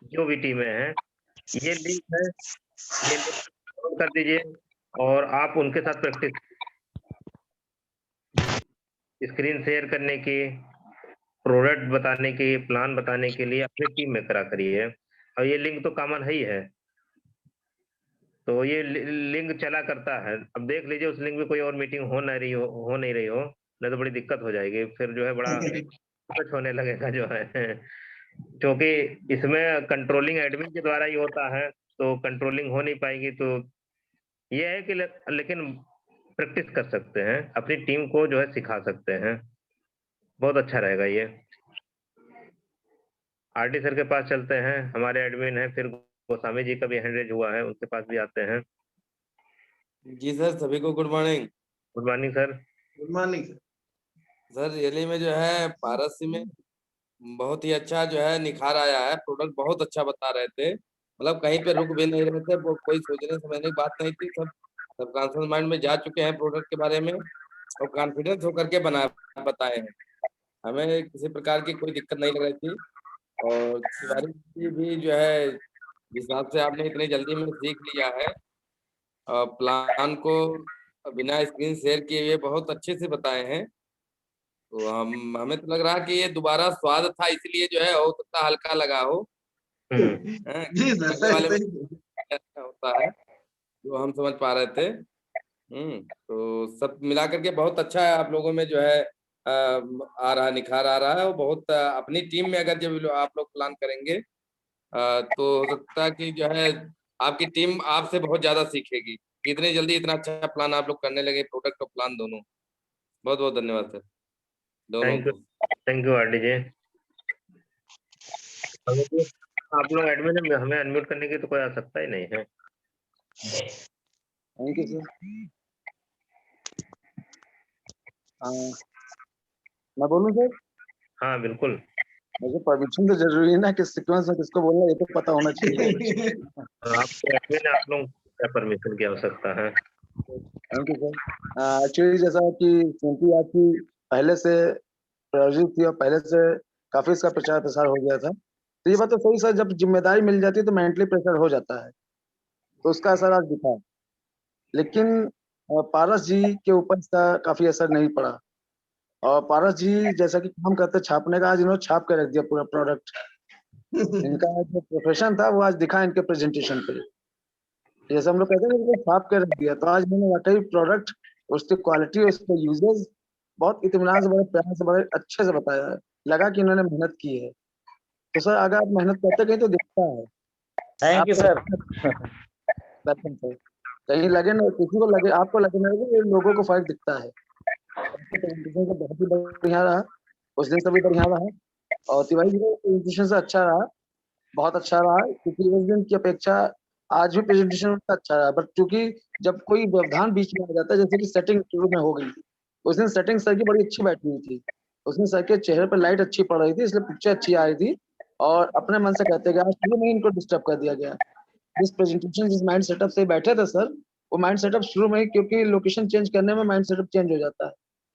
जो भी टीमें हैं, ये लिंक है, ये लिंक डाउनलोड कर दीजिए और आप उनके साथ प्रैक्टिस स्क्रीन शेयर करने की, प्रोडक्ट बताने की, प्लान बताने के लिए अपनी टीम में करा करिए। और ये लिंक तो कॉमन है ही है, तो ये लिंक चला करता है। अब देख लीजिए उस लिंक में कोई और मीटिंग हो नहीं रही हो, नहीं तो बड़ी दिक्कत हो जाएगी, फिर जो है बड़ा कुछ होने लगेगा जो है, क्योंकि इसमें कंट्रोलिंग एडमिन के द्वारा ही होता है, तो कंट्रोलिंग हो नहीं पाएगी। तो ये है कि लेकिन प्रैक्टिस कर सकते हैं, अपनी टीम को जो है सिखा सकते हैं, बहुत अच्छा रहेगा ये। आरडी सर के पास चलते हैं, हमारे एडमिन हैं, फिर गोस्वामी जी का भी हैंड रेज हुआ है, उनके पास भी आते हैं। जी सर, सभी को good morning. Good morning sir. Good morning sir. Sir really में जो है पारस में बहुत ही अच्छा जो है निखार आया है, प्रोडक्ट बहुत अच्छा बता रहे थे, मतलब कहीं पे रुक भी नहीं रहे थे, वो कोई सोचने समझने की बात नहीं थी, सब सबकॉन्शियस माइंड में जा चुके हैं प्रोडक्ट के बारे में और कॉन्फिडेंस होकर के बताए हैं, हमें किसी प्रकार की कोई दिक्कत नहीं लग रही थी। और तिवारी जी भी जो है जिस हिसाब से आपने इतनी जल्दी में सीख लिया है प्लान को बिना स्क्रीन शेयर किए हुए बहुत अच्छे से बताए हैं, तो हमें तो लग रहा है कि ये दोबारा स्वाद था, इसलिए जो है हो सकता हल्का लगा हो। जी सर, पहले वाले में सही। ऐसा होता है जो हम समझ पा रहे थे। तो सब मिला करके बहुत अच्छा है, आप लोगों में जो है आ रहा निखार आ रहा है, और बहुत अपनी टीम में अगर जब आप लोग प्लान करेंगे तो हो सकता है कि जो है आपकी टीम आपसे बहुत ज्यादा सीखेगी, इतनी जल्दी इतना अच्छा प्लान आप लोग करने लगे, प्रोडक्ट और प्लान दोनों। बहुत बहुत धन्यवाद सर दोनों को। थैंक यू आरडी जी। आप लोग एडमिन है, हमें अनम्यूट करने की तो कोई आवश्यकता ही नहीं है। Thank you sir. मैं बोलूं सर? हाँ बिल्कुल। मुझे परमिशन तो जरूरी है ना कि सीक्वेंस में किसको बोलना है, ये तो पता होना चाहिए। आपको एडमिन आप लोग क्या परमिशन की आवश्यकता है? Thank you sir. एक्चुअली जैसा कि क्योंकि आपकी पहले से प्रायोजित थी और पहले से काफी इसका प्रचार प्रसार हो गया था, तो ये बात तो सही सर, जब जिम्मेदारी मिल जाती है तो मेंटली प्रेशर हो जाता है, तो उसका असर आज दिखा। लेकिन पारस जी के ऊपर इसका काफी असर नहीं पड़ा, और पारस जी जैसा कि काम करते छापने का, आज इन्होंने छाप के रख दिया पूरा प्रोडक्ट। इनका जो प्रोफेशन था वो आज दिखा इनके प्रेजेंटेशन पे, जैसे हम लोग कहते हैं कि छाप के रख दिया। तो आज मैंने वाकई प्रोडक्ट, उसकी क्वालिटी, उसके यूजेस बहुत इत्मीनान से, बड़े प्यार से, बड़े अच्छे से बताया है, लगा कि इन्होंने मेहनत की है। तो सर अगर आप मेहनत करते कहीं तो दिखता है। Thank you sir. कहीं लगे ना, किसी को लगे, आपको लगे ना, ये लोगों को फर्क दिखता है। प्रेजेंटेशन तो बहुत ही बढ़िया रहा, उस दिन से भी बढ़िया रहा, और तिवारी जी का प्रेजेंटेशन से अच्छा रहा, बहुत अच्छा रहा, क्योंकि उस दिन की अपेक्षा आज भी प्रेजेंटेशन उनका अच्छा रहा। बट क्योंकि जब कोई व्यवधान बीच में आ जाता है, जैसे कि सेटिंग शुरू में हो गई, उस दिन सेटिंग सर की बड़ी अच्छी बैठी हुई थी, उस दिन सर के चेहरे पर लाइट अच्छी पड़ रही थी, इसलिए पिक्चर अच्छी आ रही थी, और अपने मन से कहते गए, शुरू में इनको डिस्टर्ब कर दिया गया। जिस प्रेजेंटेशन, जिस माइंड सेटअप से बैठे थे सर, वो माइंड सेटअप शुरू में ही, क्योंकि लोकेशन चेंज करने में माइंड सेटअप चेंज हो जाता है,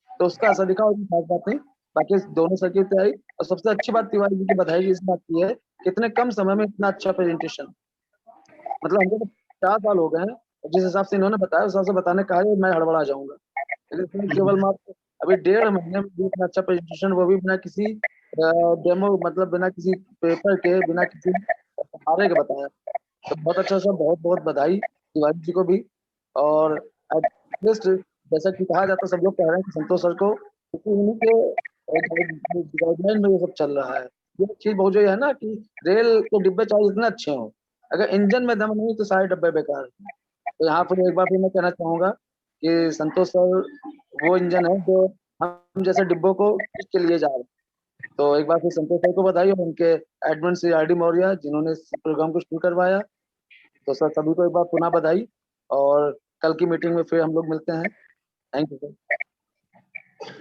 तो उसका असर दिखा, और खास बात नहीं। बाकी दोनों सर की तैयारी, और सबसे अच्छी बात तिवारी जी की बधाई जी इस बात की है कि इतने कम समय में इतना अच्छा प्रेजेंटेशन, मतलब हमको तो 4 साल हो गए हैं, जिस हिसाब से इन्होंने बताया उस हिसाब से बताने कहा है, मैं हड़बड़ा जाऊंगा, लेकिन केवल मात्र अभी 1.5 महीने में इतना अच्छा प्रेजेंटेशन, वो भी बिना किसी डेमो, मतलब बिना किसी पेपर के, बिना किसी सहारे के बताया, तो बहुत अच्छा सर, बहुत बहुत बधाई तिवारी जी को भी। और एटलीस्ट जैसा कि कहा जाता, सब लोग कह रहे हैं कि संतोष सर को, क्योंकि उन्हीं के गाइडलाइन में ये सब चल रहा है। ये चीज बहुत जो है ना कि रेल के डिब्बे चाहे इतने अच्छे हों, अगर इंजन में दम नहीं तो सारे डब्बे बेकार हैं। तो यहाँ पर एक बार फिर मैं कहना चाहूंगा कि संतोष सर वो इंजन है जो हम जैसे डिब्बों को खींच के लिए जा रहे हैं। तो एक बार फिर संतोष सर को बधाई, और उनके admin Shri R D Maurya जिन्होंने इस प्रोग्राम को शुरू करवाया। तो सर सभी को एक बार पुनः बधाई, और कल की मीटिंग में फिर हम लोग मिलते हैं। Thank you sir.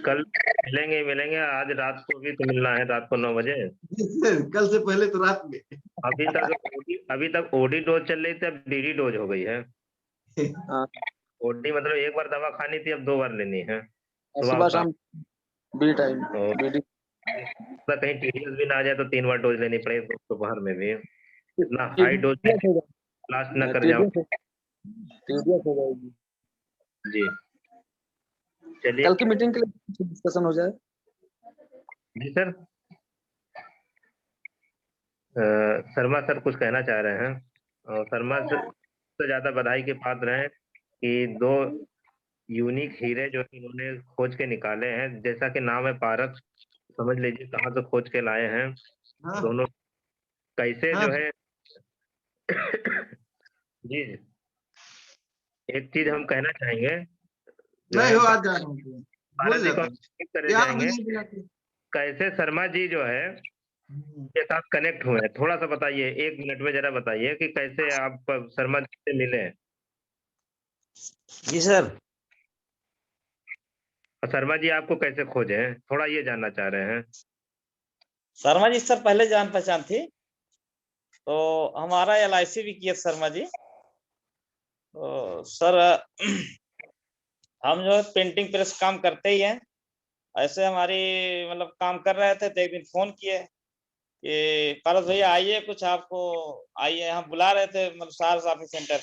कल मिलेंगे, आज रात को भी तो मिलना है, रात को 9 बजे। कल से पहले तो रात में। अभी तक ओडी डोज चल रही थी, अब डीडी डोज हो गई है। ओडी मतलब एक बार दवा खानी थी, अब 2 बार लेनी है, सुबह शाम बी टाइम। कहीं टीडीएस भी ना आ जाए तो 3 बार डोज लेनी पड़े दोपहर में भी, इतना हाई डोज लास्ट ना कर जाओ। जी चलिए, कल की मीटिंग के लिए डिस्कशन हो जाए। जी सर। शर्मा सर कुछ कहना चाह रहे हैं, और शर्मा सर सबसे ज्यादा बधाई के पात्र हैं कि 2 यूनिक हीरे जो इन्होंने खोज के निकाले हैं, जैसा कि नाम है पारस, समझ लीजिए कहाँ से खोज के लाए हैं। हाँ। दोनों कैसे हाँ। जो है जी एक चीज हम कहना चाहेंगे, जो नहीं है हो आज जा रहा हूँ, पारस भूल जी को जाता हम हूँ। करे याद जाएंगे नहीं दिलाते। कैसे शर्मा जी जो है के साथ कनेक्ट हुए हैं। थोड़ा सा बताइए, 1 मिनट में जरा बताइए कि कैसे आप शर्मा जी से मिले हैं। जी सर। और शर्मा जी आपको कैसे खोजे हैं, थोड़ा ये जानना चाह रहे हैं। शर्मा जी सर पहले जान पहचान थी, तो हमारा LIC भी किए शर्मा जी। तो सर हम जो है पेंटिंग प्रेस काम करते ही हैं, ऐसे हमारी मतलब काम कर रहे थे तो एक दिन फोन किए कि पारस भैया आइए, कुछ आपको आइए, हम बुला रहे थे मतलब सार ऑफिस सेंटर।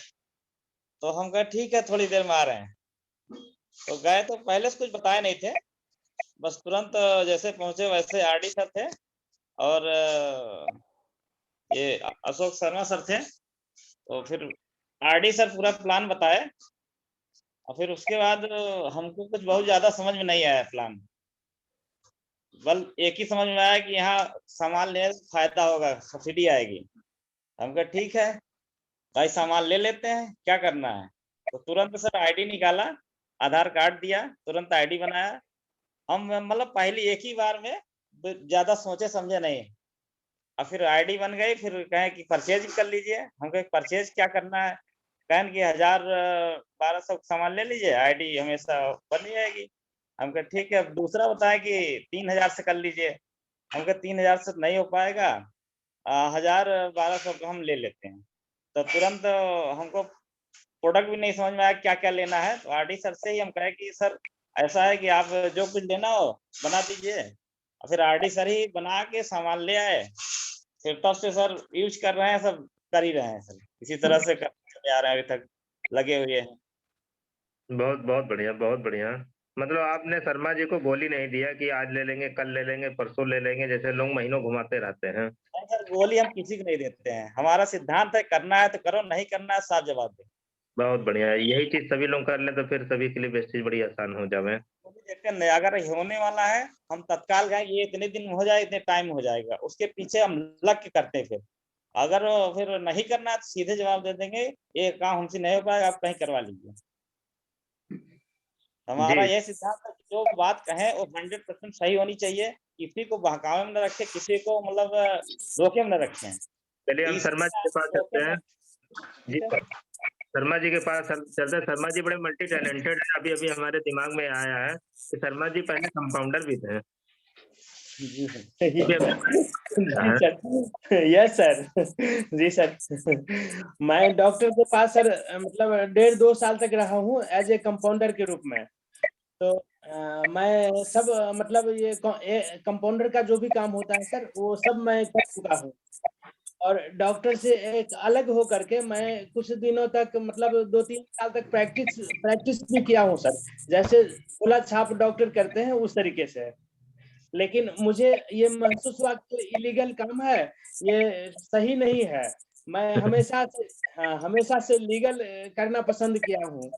तो हम कहे ठीक है थोड़ी देर में आ रहे हैं। तो गए तो पहले से कुछ बताए नहीं थे, बस तुरंत जैसे पहुंचे वैसे RD सर थे और ये अशोक शर्मा सर थे। तो फिर RD सर पूरा प्लान बताए, और फिर उसके बाद हमको कुछ बहुत ज्यादा समझ में नहीं आया प्लान। बल एक ही समझ में आया कि यहाँ सामान लेने से फायदा होगा, सब्सिडी आएगी। हम कहा ठीक है भाई, सामान ले लेते हैं, क्या करना है। तो तुरंत सर ID निकाला, आधार कार्ड दिया, तुरंत ID बनाया। हम मतलब पहली एक ही बार में ज्यादा सोचे समझे नहीं, और फिर ID बन गई। फिर कहे कि परचेज कर लीजिए। हम कहे परचेज क्या करना है, कहें कि 1000-1200 सामान ले लीजिए, ID हमेशा बनी जाएगी। हम कहे ठीक है। अब दूसरा बताया कि 3000 से कर लीजिए। हम कहे 3000 से नहीं हो पाएगा, 1000-1200 का हम ले लेते हैं। तो तुरंत हमको प्रोडक्ट भी नहीं समझ में आया क्या क्या लेना है। तो RD सर से ही हम कहे कि सर ऐसा है कि आप जो कुछ लेना हो बना दीजिए। और फिर RD सर ही बना के सामान ले आए। फिर तब से सर यूज कर रहे हैं, सब कर ही रहे हैं सर, इसी तरह से करते आ रहे हैं, अभी तक लगे हुए हैं। बहुत बहुत बढ़िया, बहुत बढ़िया। मतलब आपने शर्मा जी को गोली नहीं दिया कि आज ले लेंगे, कल ले लेंगे, परसों ले लेंगे, जैसे लोग महीनों घुमाते रहते हैं। नहीं सर, गोली हम किसी को नहीं देते हैं। हमारा सिद्धांत है करना है तो करो, नहीं करना है साफ जवाब दो। बहुत बढ़िया, यही चीज सभी लोग कर ले तो फिर सभी के लिए वेस्टेज बड़ी आसान हो जावे। गोली देते नहीं, अगर होने वाला है हम तत्काल कहें ये इतने दिन में हो जाए, इतने टाइम में हो जाएगा, उसके पीछे हम लग के करते हैं। फिर अगर फिर नहीं करना है तो सीधे जवाब दे देंगे ये काम हमसे नहीं हो पाएगा, आप कहीं करवा लीजिए। हमारा जी यह सिद्धांत है कि जो बात कहें वो 100% सही होनी चाहिए, किसी को बहकावे में न रखे, किसी को मतलब धोखे में न रखें। चलिए हम इस शर्मा जी के पास चलते धोखे हैं। में जी सर, शर्मा जी के पास चलते हैं। शर्मा जी बड़े मल्टी टैलेंटेड है। अभी अभी हमारे दिमाग में आया है कि शर्मा जी पहले कंपाउंडर भी थे। जी अभी जी सर, यस सर, जी सर। मैं डॉक्टर के पास सर मतलब 1.5-2 साल तक रहा हूँ एज ए कंपाउंडर के रूप में। तो मैं सब मतलब ये कंपाउंडर का जो भी काम होता है सर, वो सब मैं कर चुका हूँ। और डॉक्टर से एक अलग हो करके मैं कुछ दिनों तक मतलब 2-3 साल तक प्रैक्टिस भी किया हूँ सर। जैसे गोला छाप डॉक्टर करते हैं उस तरीके से। लेकिन मुझे ये महसूस हुआ कि इलीगल काम है, ये सही नहीं है। मैं हमेशा से लीगल करना पसंद किया हूँ।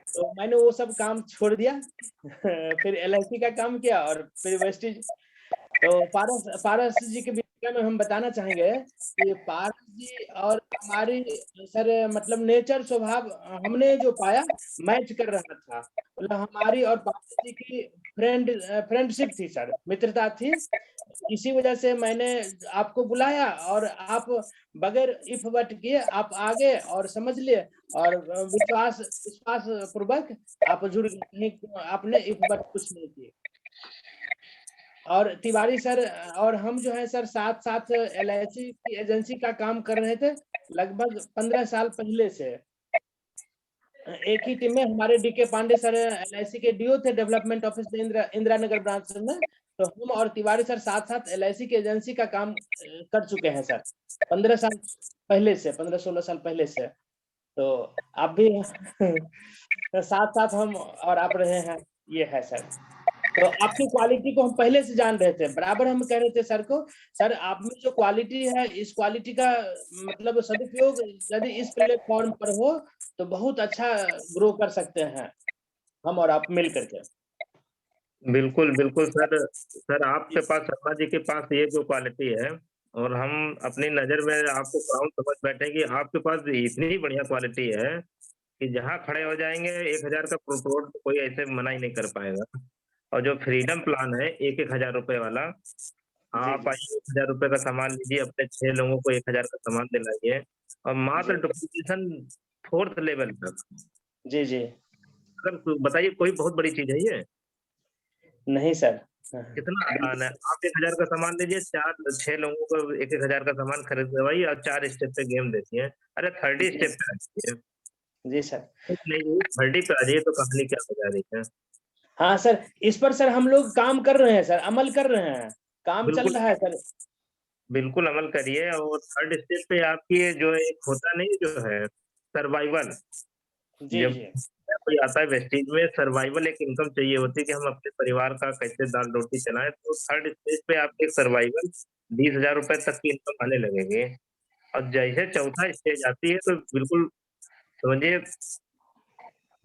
तो मैंने वो सब काम छोड़ दिया फिर LIC का काम किया और फिर वेस्टेज। तो पारस जी के विषय में हम बताना चाहेंगे कि पारस जी और हमारी सर मतलब नेचर स्वभाव हमने जो पाया मैच कर रहा था। मतलब हमारी और पारस जी की फ्रेंडशिप थी सर, मित्रता थी। इसी वजह से मैंने आपको बुलाया और आप बगैर इफ बट किए आप आगे और समझ लिए और विश्वास पूर्वक आप जुड़ गए। आपने इफ बट कुछ नहीं किए। और तिवारी सर और हम जो है सर साथ LIC की एजेंसी का काम कर रहे थे लगभग 15 साल पहले से। एक ही टीम में हमारे DK पांडे सर LIC के DO थे development office Indira Nagar branch में। तो हम और तिवारी सर साथ साथ LIC की एजेंसी का काम कर चुके हैं सर 15 साल पहले से, 15-16 साल पहले से। तो आप भी साथ साथ हम और आप रहे हैं, ये है सर। तो आपकी क्वालिटी को हम पहले से जान रहे थे, बराबर हम कह रहे थे सर को, सर आप में जो क्वालिटी है, इस क्वालिटी का मतलब सदुपयोग यदि इस प्लेटफॉर्म पर हो तो बहुत अच्छा ग्रो कर सकते हैं हम और आप मिल करके। बिल्कुल बिल्कुल सर आपके पास, शर्मा जी के पास ये जो क्वालिटी है, और हम अपनी नजर में आपको क्राउन समझ बैठे कि आपके पास इतनी बढ़िया क्वालिटी है कि जहाँ खड़े हो जाएंगे 1000 का प्रोडक्ट कोई ऐसे मना ही नहीं कर पाएगा। और जो फ्रीडम प्लान है 1,000 रुपए वाला, आप आइए 1000 रुपए का सामान लीजिए, अपने 6 लोगों को 1000 का सामान दिलाइए, और मात्र डुप्लीकेशन 4th लेवल तक। जी जी। अगर बताइए कोई बहुत बड़ी चीज है ये? नहीं सर। कितना आसान है। आप 1000 का सामान लीजिए, 4-6 लोगों को 1,000 का सामान खरीद दवाइए और 4 स्टेप पे गेम देती है। अरे 30 स्टेप पे आ जाइए। जी सर। नहीं 30 पे आ जाइए तो कहानी क्या हो जा रही है। हाँ सर, इस पर सर हम लोग काम कर रहे हैं सर, अमल कर रहे हैं, काम चल बिल्कुल रहा है सर। बिल्कुल अमल करिए। और 3rd स्टेप पे आपकी जो एक होता नहीं जो है सर्वाइवल, जी जब जी। कोई आता है वेस्टेज में, सर्वाइवल एक इनकम चाहिए होती है कि हम अपने परिवार का कैसे दाल रोटी चलाएं। तो 3rd स्टेज पे आपके सर्वाइवल 20,000 रुपए तक की इनकम आने लगेगी। और जैसे 4था स्टेज आती है तो बिल्कुल समझिए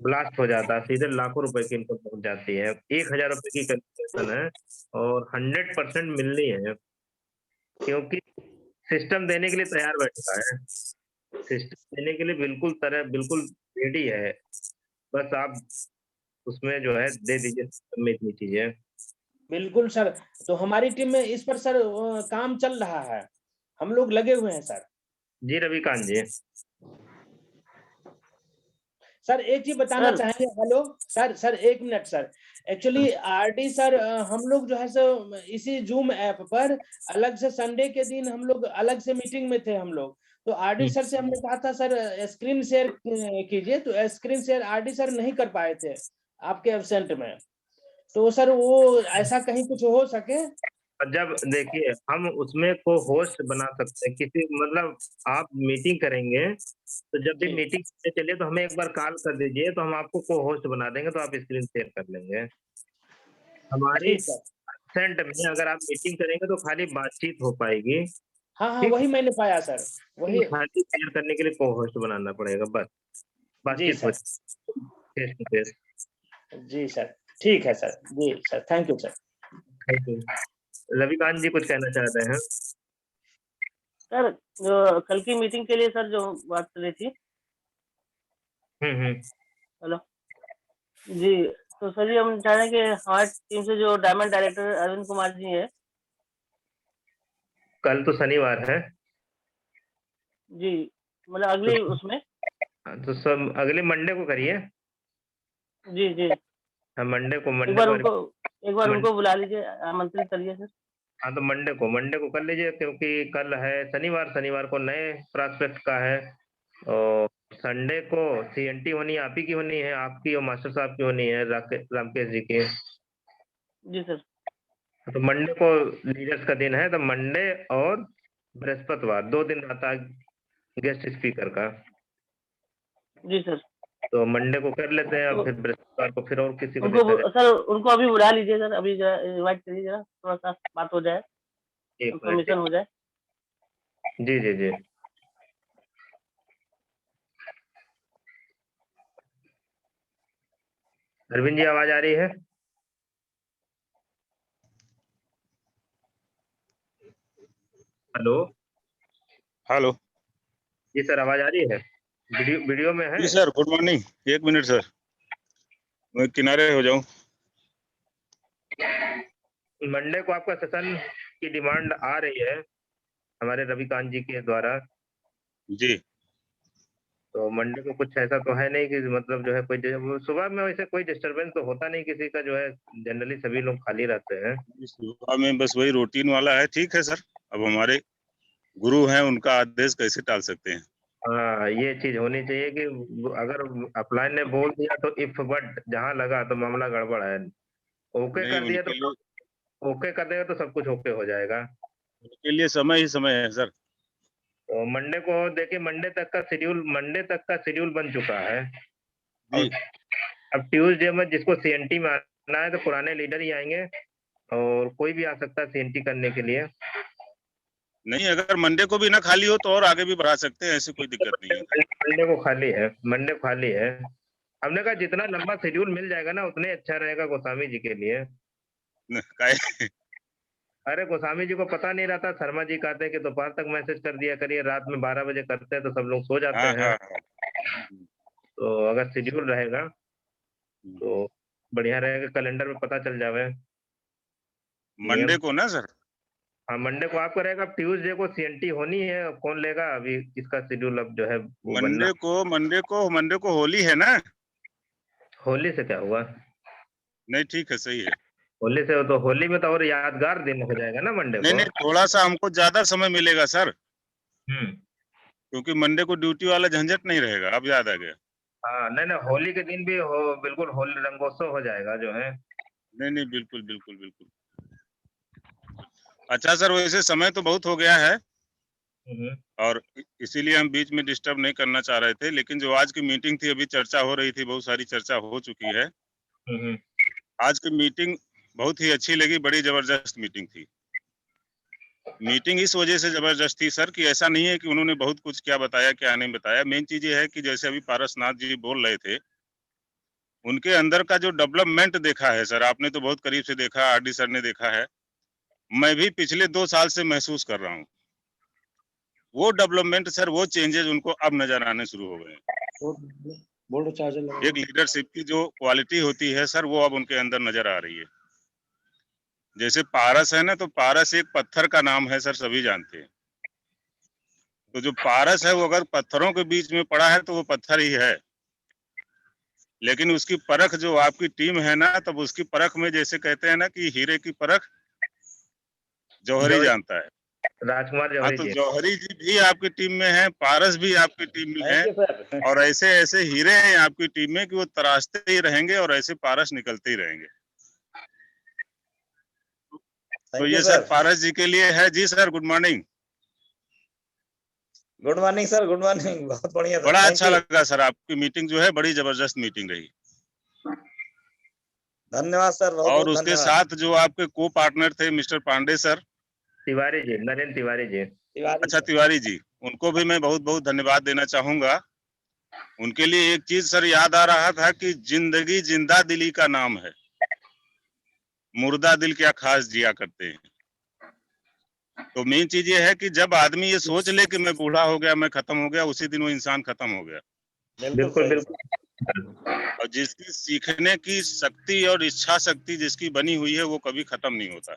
ब्लास्ट हो जाता है, सीधे लाखों रुपए की इनकम पहुंच जाती है। 1,000 रुपए की कैलकुलेशन है और 100% मिलनी है, क्योंकि सिस्टम देने के लिए तैयार बैठा है। सिस्टम देने के लिए बिल्कुल रेडी है, बस आप उसमें जो है दे दीजिए सिस्टम में इतनी चीजें। बिल्कुल सर, तो हमारी टीम में इस पर सर काम चल रहा है, हम लोग लगे हुए हैं सर। जी रविकांत जी। सर एक चीज बताना चाहेंगे। Hello sir 1 minute sir. Actually RD sir हम लोग जो है सो इसी जूम ऐप पर अलग से संडे के दिन हम लोग अलग से मीटिंग में थे हम लोग। तो RD सर से हमने कहा था सर स्क्रीन शेयर कीजिए, तो स्क्रीन शेयर RD सर नहीं कर पाए थे आपके एब्सेंट में। तो सर वो ऐसा कहीं कुछ हो सके। जब देखिए हम उसमें को होस्ट बना सकते हैं, किसी मतलब आप मीटिंग करेंगे तो जब भी मीटिंग चलिए तो हमें एक बार कॉल कर दीजिए, तो हम आपको को होस्ट बना देंगे, तो आप स्क्रीन शेयर कर लेंगे। हमारी एब्सेंट में अगर आप मीटिंग करेंगे तो खाली बातचीत हो पाएगी। हाँ वही मैंने पाया सर, वही खाली शेयर करने के लिए को होस्ट बनाना पड़ेगा, बस बातचीत हो फेस टू फेस। जी सर, ठीक है सर। जी sir, thank you sir. Thank you. Ravikant ji कुछ कहना चाहते हैं? सर जो कल की मीटिंग के लिए सर जो बात चल रही थी। हेलो जी, तो सर ये हम चाह रहे हैं कि हमारी टीम से जो डायमंड डायरेक्टर अरविंद कुमार जी है। कल तो शनिवार है जी, मतलब अगले उसमें तो सब अगले मंडे को करिए। जी जी। हाँ मंडे को एक बार उनको बुला लीजिए, आमंत्रित करिए सर। हाँ तो मंडे को कर लीजिए, क्योंकि कल है शनिवार को नए प्रोस्पेक्ट का है, और संडे को CNT होनी है, आप ही की होनी है, आपकी और मास्टर साहब की होनी है, रामकेश जी की। जी सर। तो मंडे को लीडर्स का दिन है, तो मंडे और बृहस्पतिवार 2 दिन रहता है गेस्ट स्पीकर का। जी सर। तो मंडे को कर लेते हैं और फिर बृहस्पतिवार को फिर और किसी को सर उनको अभी बुला लीजिए सर, अभी जरा इनवाइट करिए, जरा थोड़ा सा बात हो जाए, इन्फॉर्मेशन हो जाए। जी जी जी। अरविंद जी आवाज आ रही है? हेलो जी सर, आवाज आ रही है? वीडियो में है? जी sir, good morning. 1 minute sir, मैं किनारे हो जाऊं। मंडे को आपका सेशन की डिमांड आ रही है हमारे रविकांत जी के द्वारा जी। तो मंडे को कुछ ऐसा तो है नहीं कि मतलब जो है कोई सुबह में वैसे कोई डिस्टरबेंस तो होता नहीं किसी का, जो है जनरली सभी लोग खाली रहते हैं। सुबह में बस वही रूटीन वाला है। ठीक है सर, अब हमारे गुरु हैं, उनका आदेश कैसे टाल सकते हैं। हाँ ये चीज होनी चाहिए कि अगर अपलाइन ने बोल दिया तो इफ बट जहाँ लगा तो मामला गड़बड़ है, ओके कर दिया तो ओके कर देगा तो सब कुछ ओके हो जाएगा। उसके लिए समय ही समय है सर। तो मंडे को देखिए, मंडे तक का शेड्यूल बन चुका है। जी। अब ट्यूसडे में जिसको सीएनटी में आना है तो पुराने लीडर ही आएंगे और कोई भी आ सकता है सीएनटी करने के लिए। नहीं, अगर मंडे को भी ना खाली हो तो और आगे भी बढ़ा सकते हैं, ऐसी कोई दिक्कत नहीं है। मंडे को खाली है। हमने कहा जितना लंबा शेड्यूल मिल जाएगा ना उतने अच्छा रहेगा गोस्वामी जी के लिए। अरे गोस्वामी जी को पता नहीं रहता, शर्मा जी कहते हैं कि दोपहर तक मैसेज कर दिया करिए, रात में 12 बजे करते हैं तो सब लोग सो जाते हैं। तो अगर शेड्यूल रहेगा तो बढ़िया रहेगा, कैलेंडर में पता चल जावे। मंडे को ना सर? हाँ मंडे को आपका रहेगा। ट्यूसडे को सीएनटी होनी है, अब कौन लेगा अभी इसका शेड्यूल अब जो है वो मंडे को होली है ना? होली से क्या हुआ? नहीं ठीक है, सही है। होली से तो होली में तो और यादगार दिन हो जाएगा ना मंडे को। नहीं, थोड़ा सा हमको ज्यादा समय मिलेगा सर, हम्म। क्योंकि मंडे को ड्यूटी वाला झंझट नहीं रहेगा। अब याद आ गया। हाँ नहीं, होली के दिन भी हो, बिल्कुल होली रंगोत्सव हो जाएगा जो है। नहीं, बिल्कुल। अच्छा सर, वैसे समय तो बहुत हो गया है और इसीलिए हम बीच में डिस्टर्ब नहीं करना चाह रहे थे, लेकिन जो आज की मीटिंग थी, अभी चर्चा हो रही थी, बहुत सारी चर्चा हो चुकी है। आज की मीटिंग बहुत ही अच्छी लगी, बड़ी जबरदस्त मीटिंग थी। मीटिंग इस वजह से जबरदस्त थी सर कि ऐसा नहीं है कि उन्होंने बहुत कुछ क्या बताया क्या नहीं बताया। मेन चीज ये है कि जैसे अभी पारसनाथ जी बोल रहे थे, उनके अंदर का जो डेवलपमेंट देखा है सर, आपने तो बहुत करीब से देखा, आरडी सर ने देखा है, मैं भी पिछले 2 साल से महसूस कर रहा हूँ। वो डेवलपमेंट सर, वो चेंजेस उनको अब नजर आने शुरू हो गए हैं। एक लीडरशिप की जो क्वालिटी होती है सर, वो अब उनके अंदर नजर आ रही है। जैसे पारस है ना, तो पारस एक पत्थर का नाम है सर, सभी जानते हैं। तो जो पारस है वो अगर पत्थरों के बीच में पड़ा है तो वो पत्थर ही है, लेकिन उसकी परख जो आपकी टीम है ना, तब उसकी परख में जैसे कहते हैं ना कि हीरे की परख जौहरी जानता है। राजकुमार हाँ, जौहरी तो जी। जौहरी जी भी आपकी टीम में है, पारस भी आपकी टीम में है, और ऐसे ऐसे हीरे हैं आपकी टीम में कि वो तराशते ही रहेंगे और ऐसे पारस निकलते ही रहेंगे। तो ये सर पारस जी के लिए है। जी sir, good morning. Good morning sir, good morning. बहुत बढ़िया सर, बड़ा थैंक अच्छा यू। लगा सर, आपकी मीटिंग जो है बड़ी जबरदस्त मीटिंग रही। धन्यवाद सर, बहुत और बहुत उसके धन्यवाद। साथ जो आपके को पार्टनर थे मिस्टर पांडे सर, तिवारी जी, नरेंद्र तिवारी जी। अच्छा तिवारी जी, उनको भी मैं बहुत बहुत धन्यवाद देना चाहूंगा। उनके लिए एक चीज सर याद आ रहा था कि जिंदगी जिंदा दिली का नाम है, मुर्दा दिल क्या खास जिया करते हैं। तो मेन चीज ये है कि जब आदमी ये सोच ले कि मैं बूढ़ा हो गया, मैं खत्म हो गया, उसी दिन वो इंसान खत्म हो गया। बिल्कुल। और जिसकी सीखने की शक्ति और इच्छा शक्ति जिसकी बनी हुई है, वो कभी खत्म नहीं होता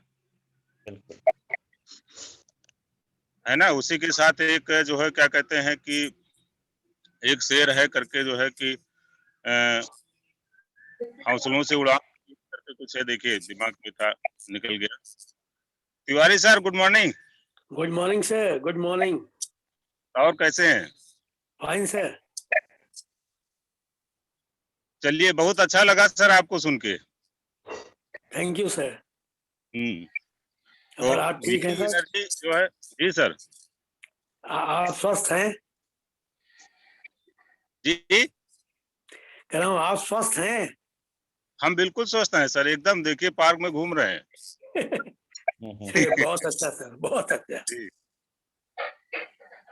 है ना। उसी के साथ एक जो है क्या कहते हैं कि एक शेर है करके जो है कि हौसलों से उड़ा करके कुछ है, देखिए दिमाग में था, निकल गया। Tiwari sir, good morning. Good morning sir, good morning. और कैसे हैं? Fine sir. चलिए, बहुत अच्छा लगा सर आपको सुन के। Thank you sir. तो और आप ठीक हैं सर? एनर्जी जो है, जी सर। आप स्वस्थ हैं? जी कह रहा हूँ आप स्वस्थ हैं? हम बिल्कुल स्वस्थ हैं सर, एकदम। देखिए पार्क में घूम रहे हैं। बहुत अच्छा सर, बहुत अच्छा।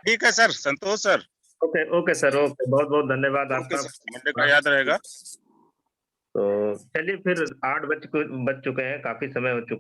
ठीक है सर, संतोष सर। ओके सर, ओके, बहुत बहुत धन्यवाद आपका। मंडे का याद रहेगा। तो चलिए फिर 8 बज चुके हैं, काफी समय हो चुका है।